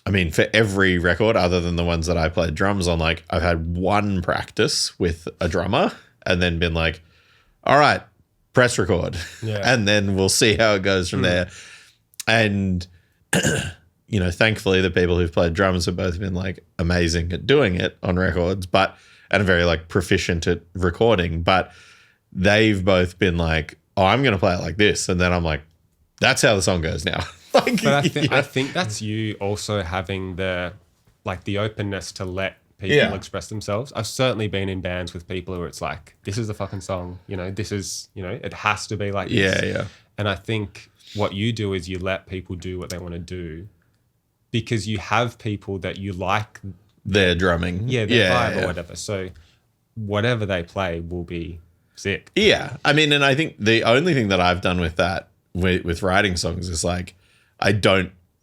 I mean, for every record other than the ones that I played drums on, like I've had one practice with a drummer and then been like, all right, press record.
Yeah.
And then we'll see how it goes from there. And, thankfully the people who've played drums have both been like amazing at doing it on records, and very like proficient at recording, but they've both been like, oh, I'm going to play it like this. And then I'm like, that's how the song goes now.
But I think that's you also having the openness to let people express themselves. I've certainly been in bands with people where it's like, this is the fucking song, this is, it has to be like this.
Yeah.
And I think what you do is you let people do what they want to do because you have people that you like
their drumming.
Their vibe or whatever. So whatever they play will be sick.
Yeah. I mean, and I think the only thing that I've done with that, with writing songs is like,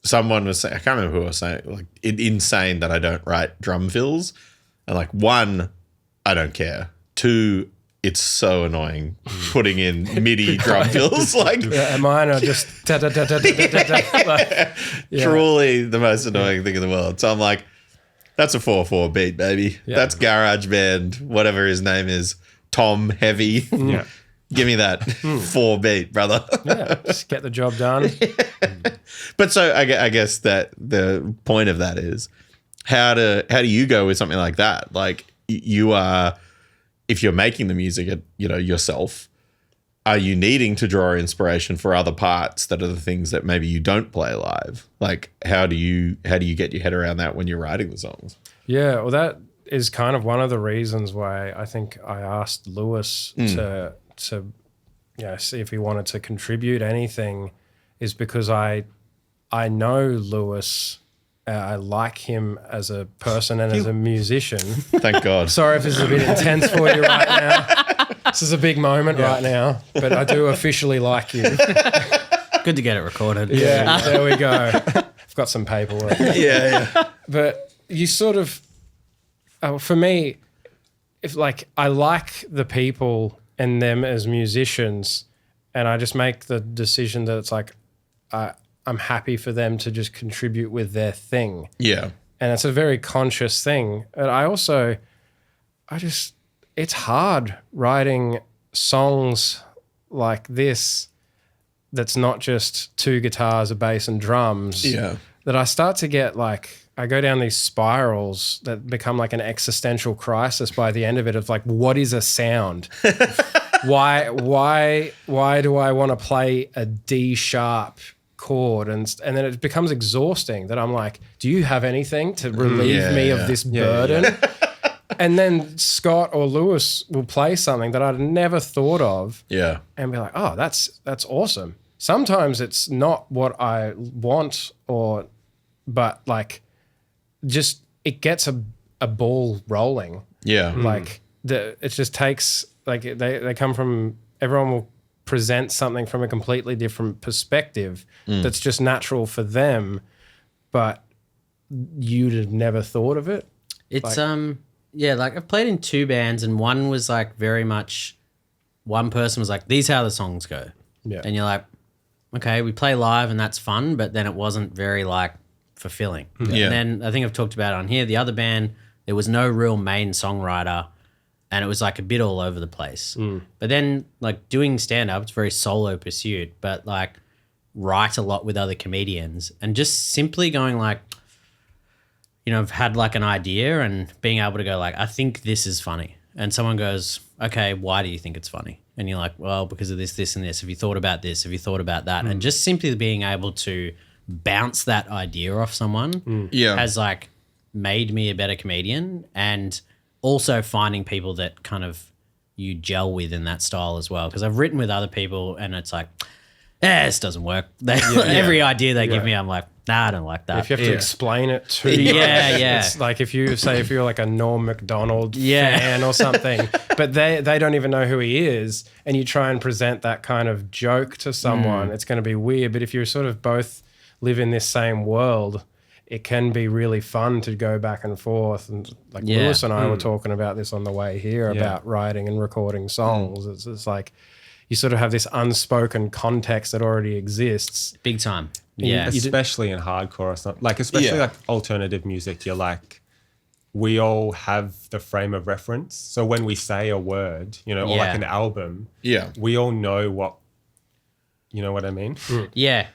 someone was saying, I can't remember who was saying, like, insane that I don't write drum fills. And like, one, I don't care. Two, it's so annoying putting in MIDI drum fills. Like,
mine are just
truly the most annoying thing in the world. So I'm like, that's a 4/4 beat, baby.
Yeah.
That's GarageBand, whatever his name is, Tom Heavy.
Yeah.
Give me that 4 beat, brother.
Yeah, just get the job done.
But so I guess that the point of that is how do you go with something like that? Like you are, if you're making the music, yourself, are you needing to draw inspiration for other parts that are the things that maybe you don't play live? Like how do you get your head around that when you're writing the songs?
Yeah, well, that is kind of one of the reasons why I think I asked Lewis to see if he wanted to contribute anything, is because I know Lewis. I like him as a person and as a musician.
Thank God.
Sorry if this is a bit intense for you right now. This is a big moment right now, but I do officially like you.
Good to get it recorded.
Yeah, there we go. I've got some paperwork.
Yeah.
But you sort of, for me, if like I like the people and them as musicians, and I just make the decision that it's like I'm happy for them to just contribute with their thing.
Yeah.
And it's a very conscious thing. And it's hard writing songs like this that's not just 2 guitars, a bass and drums.
Yeah.
That I start to get like, I go down these spirals that become like an existential crisis by the end of it of like, what is a sound? Why do I want to play a D sharp chord? And then it becomes exhausting that I'm like, do you have anything to relieve me of this burden? Yeah. And then Scott or Lewis will play something that I'd never thought of.
Yeah.
And be like, oh, that's awesome. Sometimes it's not what I want but like just it gets a ball rolling.
Yeah.
Like it just takes, like they come from, everyone will present something from a completely different perspective that's just natural for them, but you'd have never thought of it.
It's like I've played in 2 bands, and one was like very much, one person was like, these are how the songs go.
Yeah.
And you're like, okay, we play live and that's fun, but then it wasn't very like fulfilling.
Yeah.
And then I think I've talked about it on here, the other band, there was no real main songwriter, and it was like a bit all over the place. But then like doing stand-up, it's very solo pursuit, but like write a lot with other comedians, and just simply going like, I've had like an idea and being able to go like, I think this is funny. And someone goes, okay, why do you think it's funny? And you're like, well, because of this, this, and this. Have you thought about this? Have you thought about that? And just simply being able to bounce that idea off someone has like made me a better comedian, and also finding people that kind of you gel with in that style as well. Because I've written with other people and it's like, this doesn't work. Every idea they give me, I'm like, nah, I don't like that.
If you have to explain it to
Yeah.
It's like if you're like a Norm Macdonald
Yeah.
fan or something, but they don't even know who he is, and you try and present that kind of joke to someone, it's going to be weird. But if you sort of both live in this same world, it can be really fun to go back and forth. And like Lewis and I were talking about this on the way here about writing and recording songs. It's like you sort of have this unspoken context that already exists.
Big time. Yeah.
Especially in hardcore or something. Like, especially like alternative music, you're like, we all have the frame of reference. So when we say a word, you know, or like an album, we all know what, you know what I mean?
Yeah.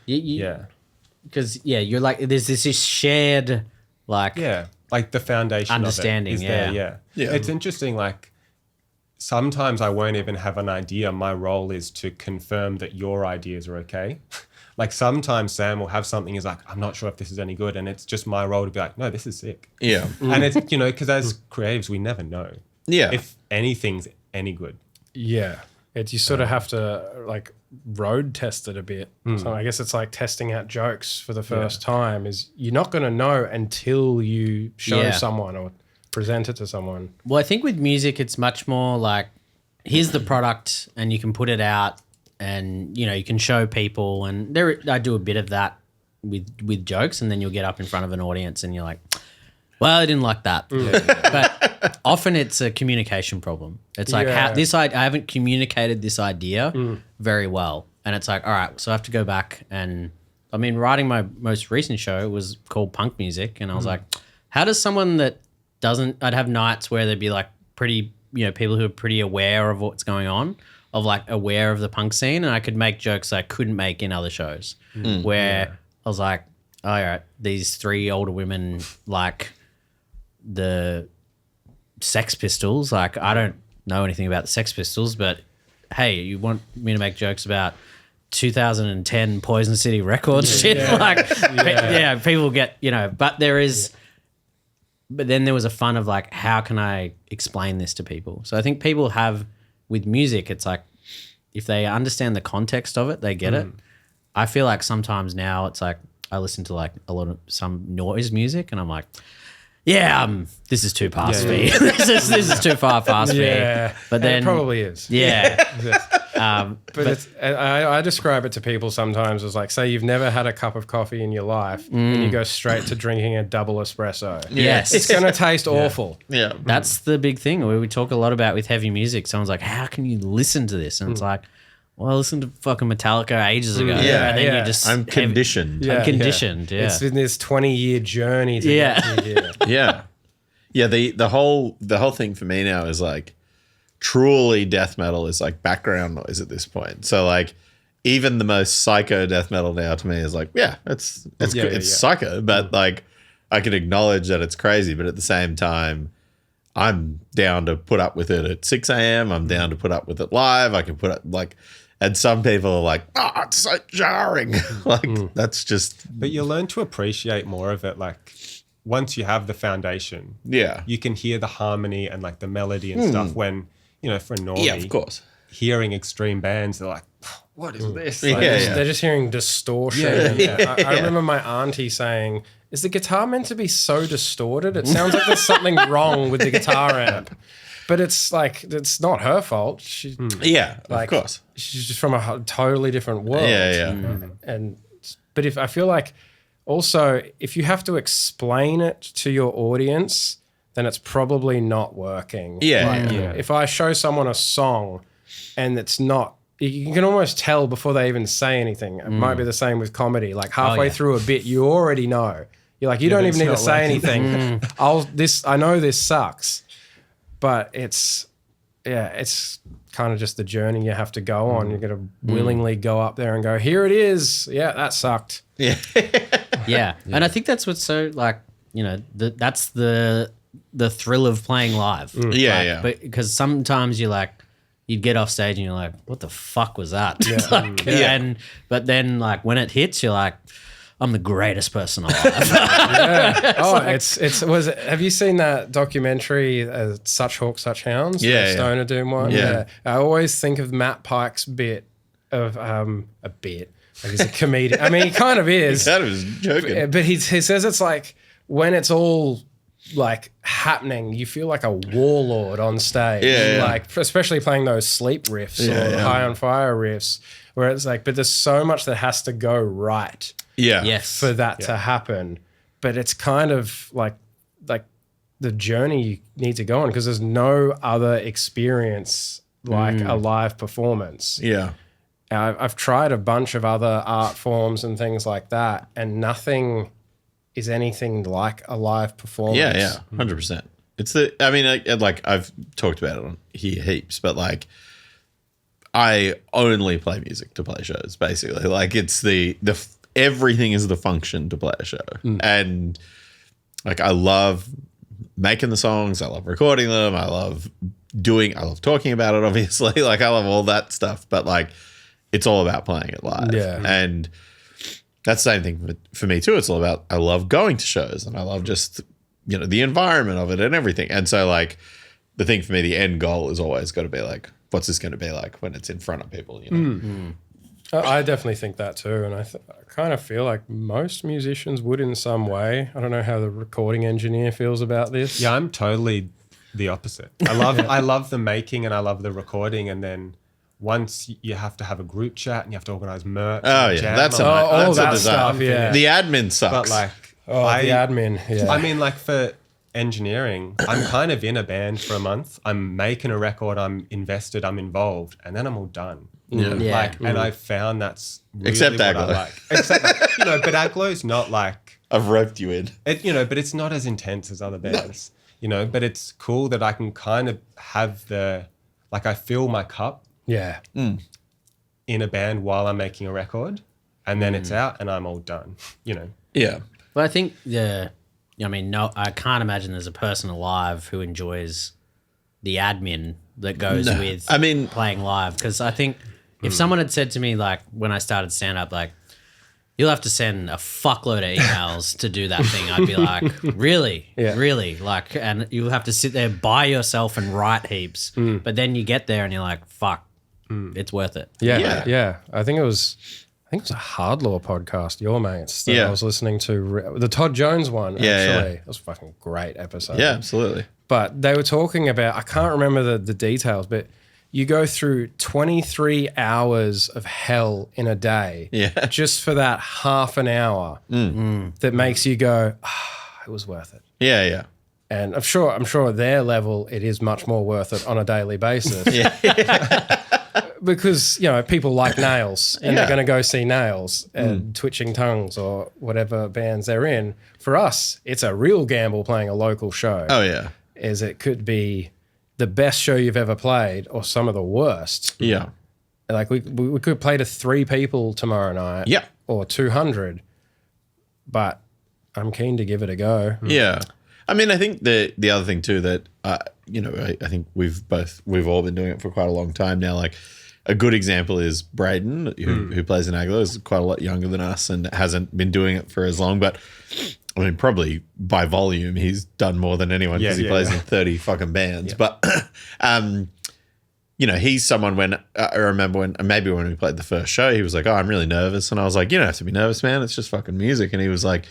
Because, you're like, there's this shared, like...
Yeah, like the foundation
understanding,
of it is there, It's interesting, like, sometimes I won't even have an idea. My role is to confirm that your ideas are okay. Like sometimes Sam will have something, he's like, I'm not sure if this is any good. And it's just my role to be like, no, this is sick.
Yeah.
And it's, you know, because as creatives, we never know if anything's any good.
Yeah. You sort of have to like road test it a bit. So I guess it's like testing out jokes for the first time is you're not going to know until you show someone or present it to someone.
Well, I think with music, it's much more like, here's the product and you can put it out and, you know, you can show people. And I do a bit of that with jokes, and then you'll get up in front of an audience and you're like, well, I didn't like that. But often it's a communication problem. It's like, I haven't communicated this idea very well. And it's like, all right, so I have to go back and, I mean, writing my most recent show was called Punk Music. And I was like, how does someone that I'd have nights where there'd be like pretty, you know, people who are pretty aware of what's going on, of like aware of the punk scene, and I could make jokes I couldn't make in other shows where I was like, oh, all right, these three older women like the Sex Pistols. Like, I don't know anything about the Sex Pistols, but hey, you want me to make jokes about 2010 Poison City Records shit? Like, people get, you know, but there is... But then there was a fun of like, how can I explain this to people? So I think people have, with music, it's like, if they understand the context of it, they get it. I feel like sometimes now it's like, I listen to like a lot of some noise music and I'm like, this is too past me. this is too far past me. But then
it probably is. But it's, I describe it to people sometimes as like, say you've never had a cup of coffee in your life and you go straight to drinking a double espresso.
Yes.
It's going to taste awful.
Yeah.
That's the big thing we talk a lot about with heavy music. Someone's like, how can you listen to this? And it's like, well, I listened to fucking Metallica ages ago. And then you just...
I'm conditioned.
I'm conditioned,
It's been this 20-year journey to get here.
Yeah, the whole thing for me now is like, truly death metal is like background noise at this point. So like even the most psycho death metal now to me is like, it's psycho, but like I can acknowledge that it's crazy, but at the same time I'm down to put up with it at 6 a.m. I'm down to put up with it live. I can put it like, and some people are like, it's so jarring. Like that's just...
But you learn to appreciate more of it. Like once you have the foundation, you can hear the harmony and like the melody and stuff when, you know, for a normie,
of course,
hearing extreme bands, they're like, what is this?
Like, they're just hearing distortion. I remember my auntie saying, is the guitar meant to be so distorted? It sounds like there's something wrong with the guitar amp. But it's like, it's not her fault. She,
of course.
She's just from a totally different world. But if I feel like also, if you have to explain it to your audience, then it's probably not working. If I show someone a song and it's not, you can almost tell before they even say anything. It might be the same with comedy. Like halfway through a bit, you already know. You're like, you don't even need to say anything. I know this sucks, but it's kind of just the journey you have to go on. You're going to willingly go up there and go, here it is. Yeah, that sucked.
And I think that's what's so like, you know, that's the thrill of playing live. But because sometimes you'd get off stage and you're like, what the fuck was that? But then like when it hits, you're like, I'm the greatest person alive.
Have you seen that documentary, Such Hawks, Such Hounds? Stoner Doom one? I always think of Matt Pike's bit of a bit. Like he's a comedian. I mean, he kind of is.
That was joking.
But he says it's like when it's all like happening, you feel like a warlord on stage.
Yeah.
Like especially playing those sleep riffs or high on fire riffs, where it's like, but there's so much that has to go right
Yeah.
Yes.
for that to happen. But it's kind of like the journey you need to go on, because there's no other experience like a live performance.
Yeah.
I've tried a bunch of other art forms and things like that, and nothing is anything like a live performance.
Yeah. 100%. It's I've talked about it on here heaps, but like I only play music to play shows, basically. Like it's everything is the function to play a show. And like I love making the songs, I love recording them, I love talking about it, obviously. Like I love all that stuff, but like it's all about playing it live.
Yeah.
And that's the same thing for me too. It's all about, I love going to shows and I love just, the environment of it and everything. And so like the thing for me, the end goal is always got to be like, what's this going to be like when it's in front of people,
I definitely think that too, and I kind of feel like most musicians would in some way. I don't know how the recording engineer feels about this.
Yeah, I'm totally the opposite. I love the making and I love the recording, and then once you have to have a group chat and you have to organize merch.
Oh
and
yeah,
jam,
that's
I'm like,
all
a
that
disaster.
stuff, yeah.
The admin sucks.
but like
the admin. Yeah.
I mean, like for engineering, I'm kind of in a band for a month. I'm making a record. I'm invested. I'm involved, and then I'm all done.
Yeah.
Like, and I found that's really
Except
what
Aglo.
I like. Except, but Aglo's not like
I've roped you in.
it. But it's not as intense as other bands. But it's cool that I can kind of have I fill my cup
yeah.
in a band while I'm making a record, and then it's out and I'm all done.
Yeah.
But I think I can't imagine there's a person alive who enjoys the admin that goes with playing live. Because I think if someone had said to me, like, when I started stand-up, like, you'll have to send a fuckload of emails to do that thing, I'd be like, really?
Yeah.
Really? Like, and you'll have to sit there by yourself and write heaps. But then you get there and you're like, fuck, it's worth it.
Yeah. I think it was a Hard Law podcast, your mates, that I was listening to, the Todd Jones one, actually.
Yeah.
It was a fucking great episode.
Yeah, absolutely.
But they were talking about, I can't remember the details, but you go through 23 hours of hell in a day just for that half an hour that makes you go, it was worth it.
Yeah.
And I'm sure at their level, it is much more worth it on a daily basis. Because, people like Nails and they're going to go see Nails and Twitching Tongues or whatever bands they're in. For us, it's a real gamble playing a local show.
Oh, yeah.
Is it could be the best show you've ever played or some of the worst.
Yeah.
Like we could play to 3 people tomorrow night.
Yeah.
Or 200. But I'm keen to give it a go.
Yeah. I mean, I think the other thing too that, I think we've all been doing it for quite a long time now. Like a good example is Braden, who plays in Aglo, is quite a lot younger than us and hasn't been doing it for as long. But I mean, probably by volume, he's done more than anyone because he plays in 30 fucking bands. Yeah. But, he's someone when I remember when we played the first show, he was like, oh, I'm really nervous. And I was like, you don't have to be nervous, man. It's just fucking music. And he was like,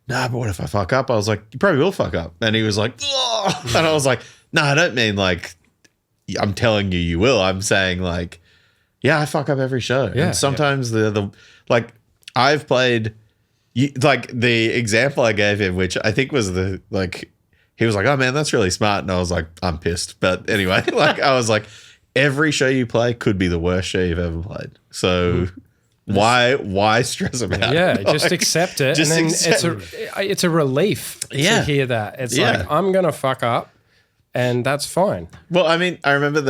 nah, but what if I fuck up? I was like, you probably will fuck up. And he was like, oh. And I was like, no, I don't mean like, I'm telling you will. I'm saying like, yeah, I fuck up every show.
Yeah,
and sometimes I've played, like the example I gave him, which I think was he was like, oh man, that's really smart. And I was like, I'm pissed. But anyway, I was like, every show you play could be the worst show you've ever played. So why stress about it?
Yeah, just accept it.
Just
and then
accept
it's a relief to hear that. It's like, I'm going to fuck up and that's fine.
Well, I mean, I remember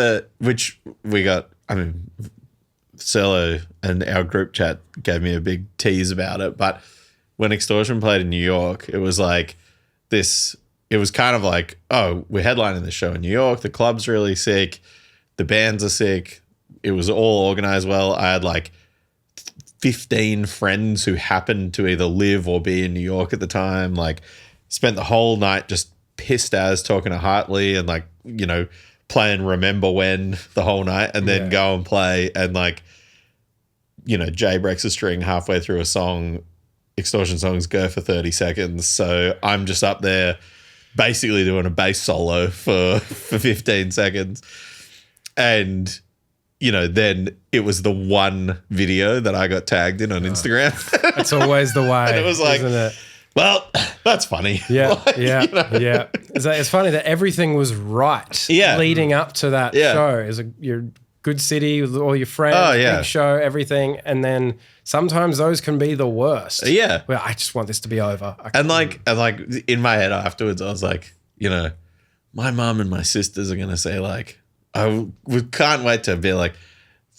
Searlo and our group chat gave me a big tease about it. But when Extortion played in New York, it was like this, it was kind of like, oh, we're headlining the show in New York. The club's really sick. The bands are sick. It was all organized well. I had like 15 friends who happened to either live or be in New York at the time. Like spent the whole night just pissed as talking to Hartley and playing Remember When the whole night and then go and play. And Jay breaks a string halfway through a song. Extortion songs go for 30 seconds. So I'm just up there basically doing a bass solo for 15 seconds. And, then it was the one video that I got tagged in on Instagram.
It's always the way.
And it was like,
isn't it?
well, that's funny.
Yeah,
Like,
yeah. It's funny that everything was right leading up to that show. Your good city with all your friends, big show, everything. And then sometimes those can be the worst.
Yeah.
Well, I just want this to be over.
And like in my head afterwards, I was like, my mom and my sisters are going to say like, we can't wait to be like,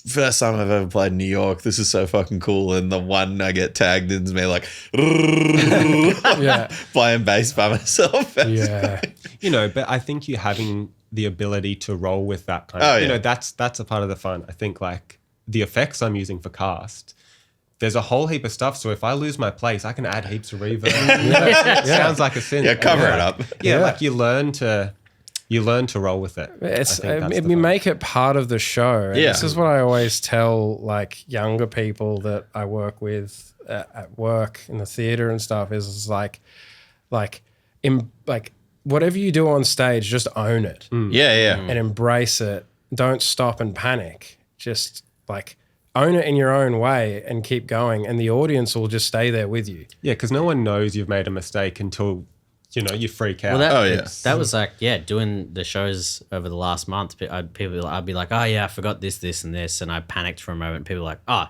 first time I've ever played in New York. This is so fucking cool. And the one I get tagged in is me like, playing bass by myself.
Yeah.
But I think you having the ability to roll with that kind of, that's a part of the fun. I think like the effects I'm using for Kaarst, there's a whole heap of stuff. So if I lose my place, I can add heaps of reverb. It sounds like a synth.
Yeah, cover it up.
Yeah, like you learn to roll with it.
We make it part of the show. And
Yeah.
This is what I always tell like younger people that I work with at work in the theater and stuff is like whatever you do on stage, just own it.
Yeah.
And embrace it. Don't stop and panic. Just like own it in your own way and keep going. And the audience will just stay there with you.
Yeah, because no one knows you've made a mistake until you freak out.
Well, that was like, doing the shows over the last month. I'd be like, oh yeah, I forgot this, and this, and I panicked for a moment. People were like, oh,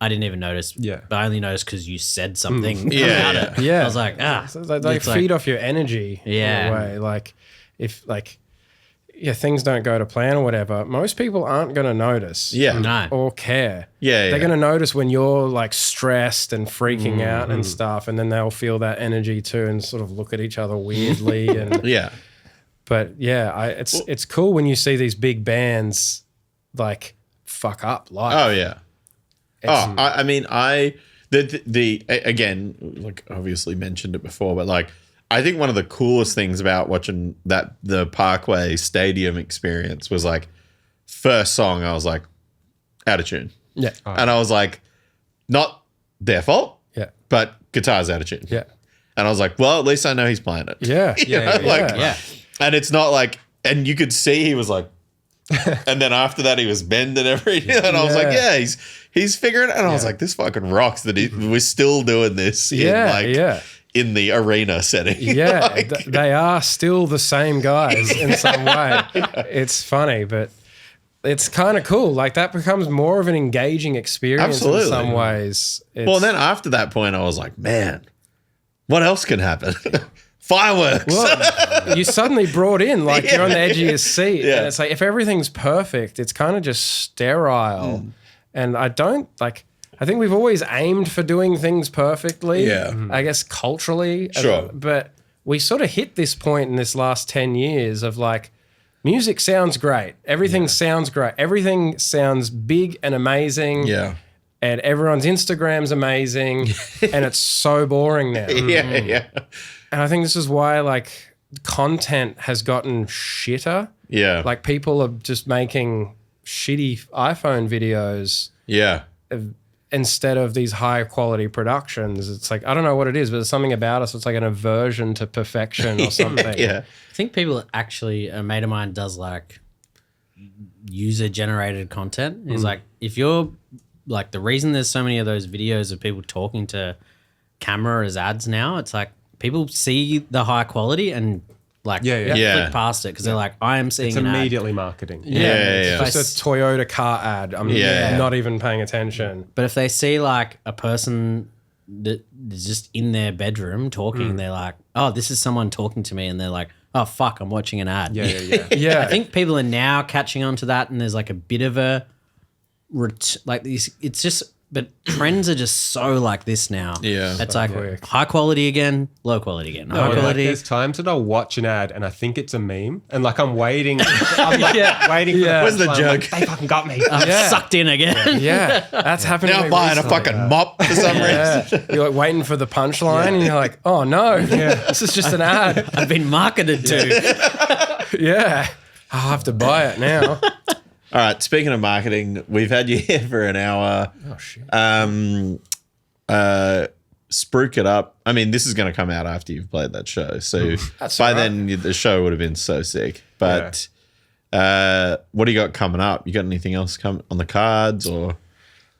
I didn't even notice. Yeah, but I only noticed because you said something about it.
Yeah,
I was like,
so they feed off your energy.
Yeah,
in a way. Like if things don't go to plan or whatever, most people aren't going to notice.
No.
Or care.
Yeah.
They're going to notice when you're like stressed and freaking out and stuff, and then they'll feel that energy too and sort of look at each other weirdly. And but it's cool when you see these big bands like fuck up live.
Oh yeah. I mean, again, like obviously mentioned it before, but like I think one of the coolest things about watching the Parkway Stadium experience was like first song I was like out of tune.
Yeah.
And I was like, not their fault.
Yeah.
But guitar's out of tune.
Yeah.
And I was like, well, at least I know he's playing it.
Yeah.
And it's not like, and you could see he was like, and then after that he was bending everything. And I was like, he's figuring it. And I was like, this fucking rocks that we're still doing this in the arena setting.
Yeah, they are still the same guys in some way. It's funny, but it's kind of cool. Like that becomes more of an engaging experience in some ways.
Well, and then after that point, I was like, man, what else can happen? Fireworks.
Well, you suddenly brought in like you're on the edge of your seat. And it's like if everything's perfect, it's kind of just sterile. And I think we've always aimed for doing things perfectly.
Yeah.
I guess culturally.
Sure.
But we sort of hit this point in this last 10 years of like, music sounds great. Everything sounds great. Everything sounds big and amazing.
Yeah.
And everyone's Instagram's amazing. And it's so boring now.
Yeah.
And I think this is why like content has gotten shitter.
Yeah.
Like people are just making shitty iPhone videos.
Yeah.
Instead of these high quality productions. It's like, I don't know what it is, but there's something about us. It's like an aversion to perfection or something.
Yeah.
I think people actually, a mate of mine does like user generated content. He's like, if you're like, the reason there's so many of those videos of people talking to camera as ads now, it's like people see the high quality and like flick past it because they're like, I am seeing
it's
an
immediately
ad.
marketing.
It's just a Toyota car ad. I'm not even paying attention.
But if they see like a person that is just in their bedroom talking, they're like, oh, this is someone talking to me, and they're like, oh fuck, I'm watching an ad.
Yeah.
I think people are now catching on to that, and there's like a bit of a like these. It's just. But trends are just so like this now.
Yeah.
It's like high quality again, low quality again. High quality.
Like there's times that I'll watch an ad and I think it's a meme and like I'm waiting. Waiting for
Where's the joke?
Like, they fucking got me.
Sucked in again.
Yeah. That's happening.
Now I'm buying a fucking mop for some reason.
You're like waiting for the punchline and you're like, oh no, this is just an ad.
I've been marketed to.
Yeah. I'll have to buy it now.
All right. Speaking of marketing, we've had you here for an hour.
Oh shit.
Spruik it up. I mean, this is going to come out after you've played that show. So
That's
by
all right.
then the show would have been so sick. But what do you got coming up? You got anything else come on the cards or?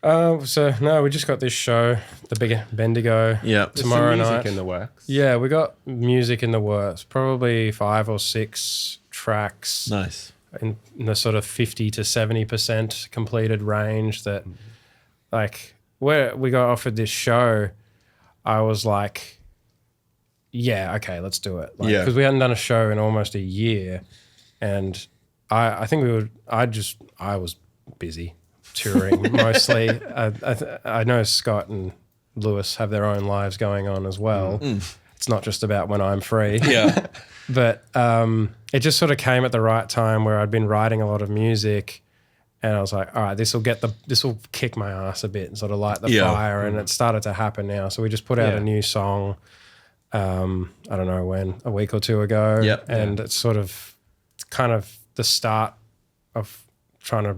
So no, we just got this show, the bigger Bendigo.
Yeah.
There's
Tomorrow
some music
night.
in the works.
Yeah, we got music in the works. Probably 5 or 6 tracks
Nice.
in the sort of 50 to 70% completed range. That, like, where we got offered this show, I was like, yeah, okay, let's do it. Like,
Yeah.
because we hadn't done a show in almost a year, and I think I was busy touring mostly. I know Scott and Lewis have their own lives going on as well. It's not just about when I'm free.
Yeah.
But it just sort of came at the right time where I'd been writing a lot of music, and I was like, all right, this will kick my ass a bit and sort of light the fire. And it started to happen now. So we just put out a new song. I don't know when, a week or two ago.
Yep.
And it's kind of the start of trying to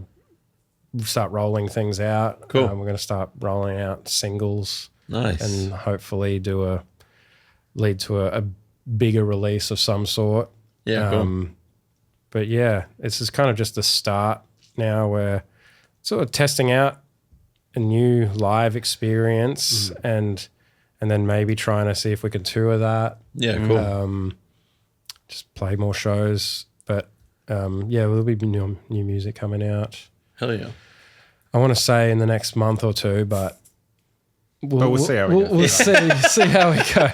start rolling things out.
Cool.
We're going to start rolling out singles
Nice.
and hopefully lead to a bigger release of some sort.
Yeah, cool.
But yeah, it's just kind of just the start now. We're sort of testing out a new live experience and then maybe trying to see if we can tour that.
Yeah, cool.
Just play more shows. But yeah, there'll be new music coming out.
Hell yeah.
I want to say in the next month or two, but
we'll see how we go.
We'll see how we go.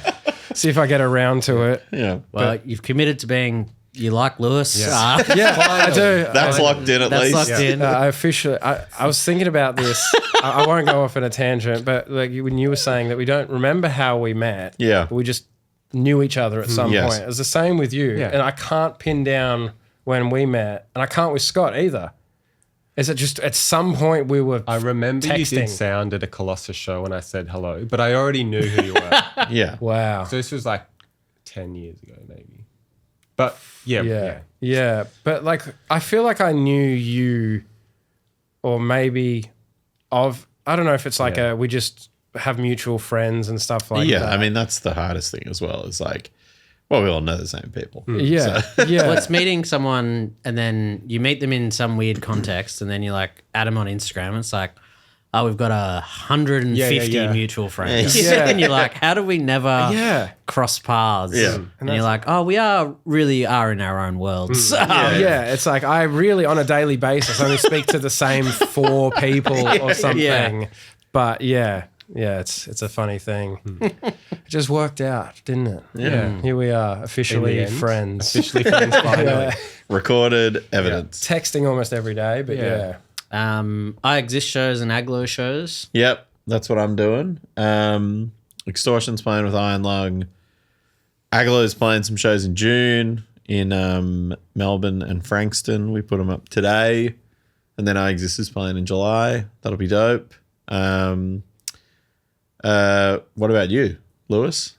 See if I get around to it.
Yeah.
Well, you've committed to being. You like Lewis?
Yeah.
Yeah, I do.
That's locked in at
That's
least.
locked in.
I officially. I was thinking about this. I won't go off on a tangent, but like when you were saying that we don't remember how we met.
Yeah.
But we just knew each other at some
Yes.
point. It was the same with you,
Yeah.
and I can't pin down when we met, and I can't with Scott either. Is it just at some point we were?
I remember you
texting.
did sound at a Colossus show when I said hello, but I already knew who you were.
Yeah.
Wow.
So this was like 10 years ago, maybe. But yeah.
Yeah. But like, I feel like I knew you, or maybe I don't know if it's like we just have mutual friends and stuff like
Yeah.
that.
I mean, that's the hardest thing as well. Is like, well, we all know the same people.
Yeah. Yeah.
Well, it's meeting someone and then you meet them in some weird context and then you like add them on Instagram. And it's like, oh, we've got 150
Yeah.
mutual friends.
Yeah.
And you're like, how do we never
Yeah.
cross paths?
Yeah.
And you're like, oh, we really are in our own worlds.
Yeah, it's like I really, on a daily basis, only speak to the same 4 people or something.
Yeah.
But yeah, it's a funny thing. It just worked out, didn't it?
Yeah.
Here we are,
In
officially
the end,
friends.
Officially friends finally.
Yeah.
Recorded evidence.
Texting almost every day, but yeah.
I Exist shows and Aglo shows.
Yep. That's what I'm doing. Extortion's playing with Iron Lung. Aglo's playing some shows in June in Melbourne and Frankston. We put them up today. And then I Exist is playing in July. That'll be dope. What about you, Lewis?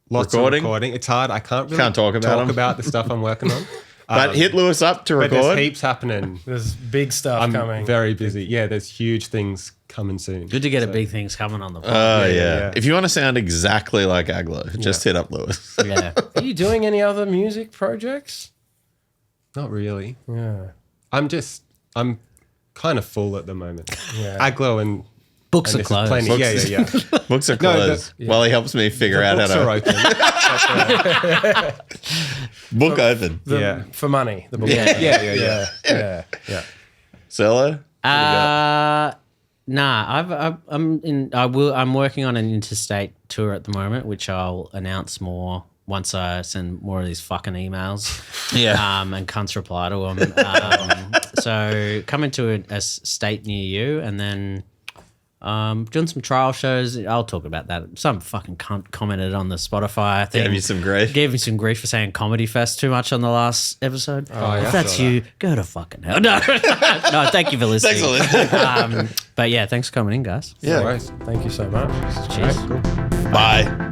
Lots
Recording?
of recording. It's hard. I can't really
Can't talk about 'em.
about the stuff I'm working on.
But hit Lewis up to
But there's
record.
heaps happening.
There's big stuff
I'm
coming.
very busy. Yeah, there's huge things coming soon.
Good to get a big things coming on the pod.
Oh,
Yeah,
yeah.
yeah.
If you want to sound exactly like Aglo, just hit up Lewis.
Yeah.
Are you doing any other music projects?
Not really.
Yeah.
I'm kind of full at the moment.
Yeah.
Aglo and
Books
and
are
this is
closed.
plenty. Yeah.
Books are closed. While he helps me figure out
Books
how
are
to
open.
book open.
Yeah.
For money. The book.
Yeah.
Yeah.
Searlo?
Nah, I'm working on an interstate tour at the moment, which I'll announce more once I send more of these fucking emails.
Yeah.
And cunts reply to them. So coming to a state near you, and then doing some trial shows. I'll talk about that. Some fucking cunt commented on the Spotify thing.
Gave you some grief.
Gave me some grief for saying Comedy Fest too much on the last episode.
yeah,
if
I
that's
saw
you, go to fucking hell. No, no. Thank you for listening.
Thanks for listening.
But yeah, thanks for coming in, guys.
Yeah.
Nice.
Thank you so much.
Cheers.
Cool.
Bye.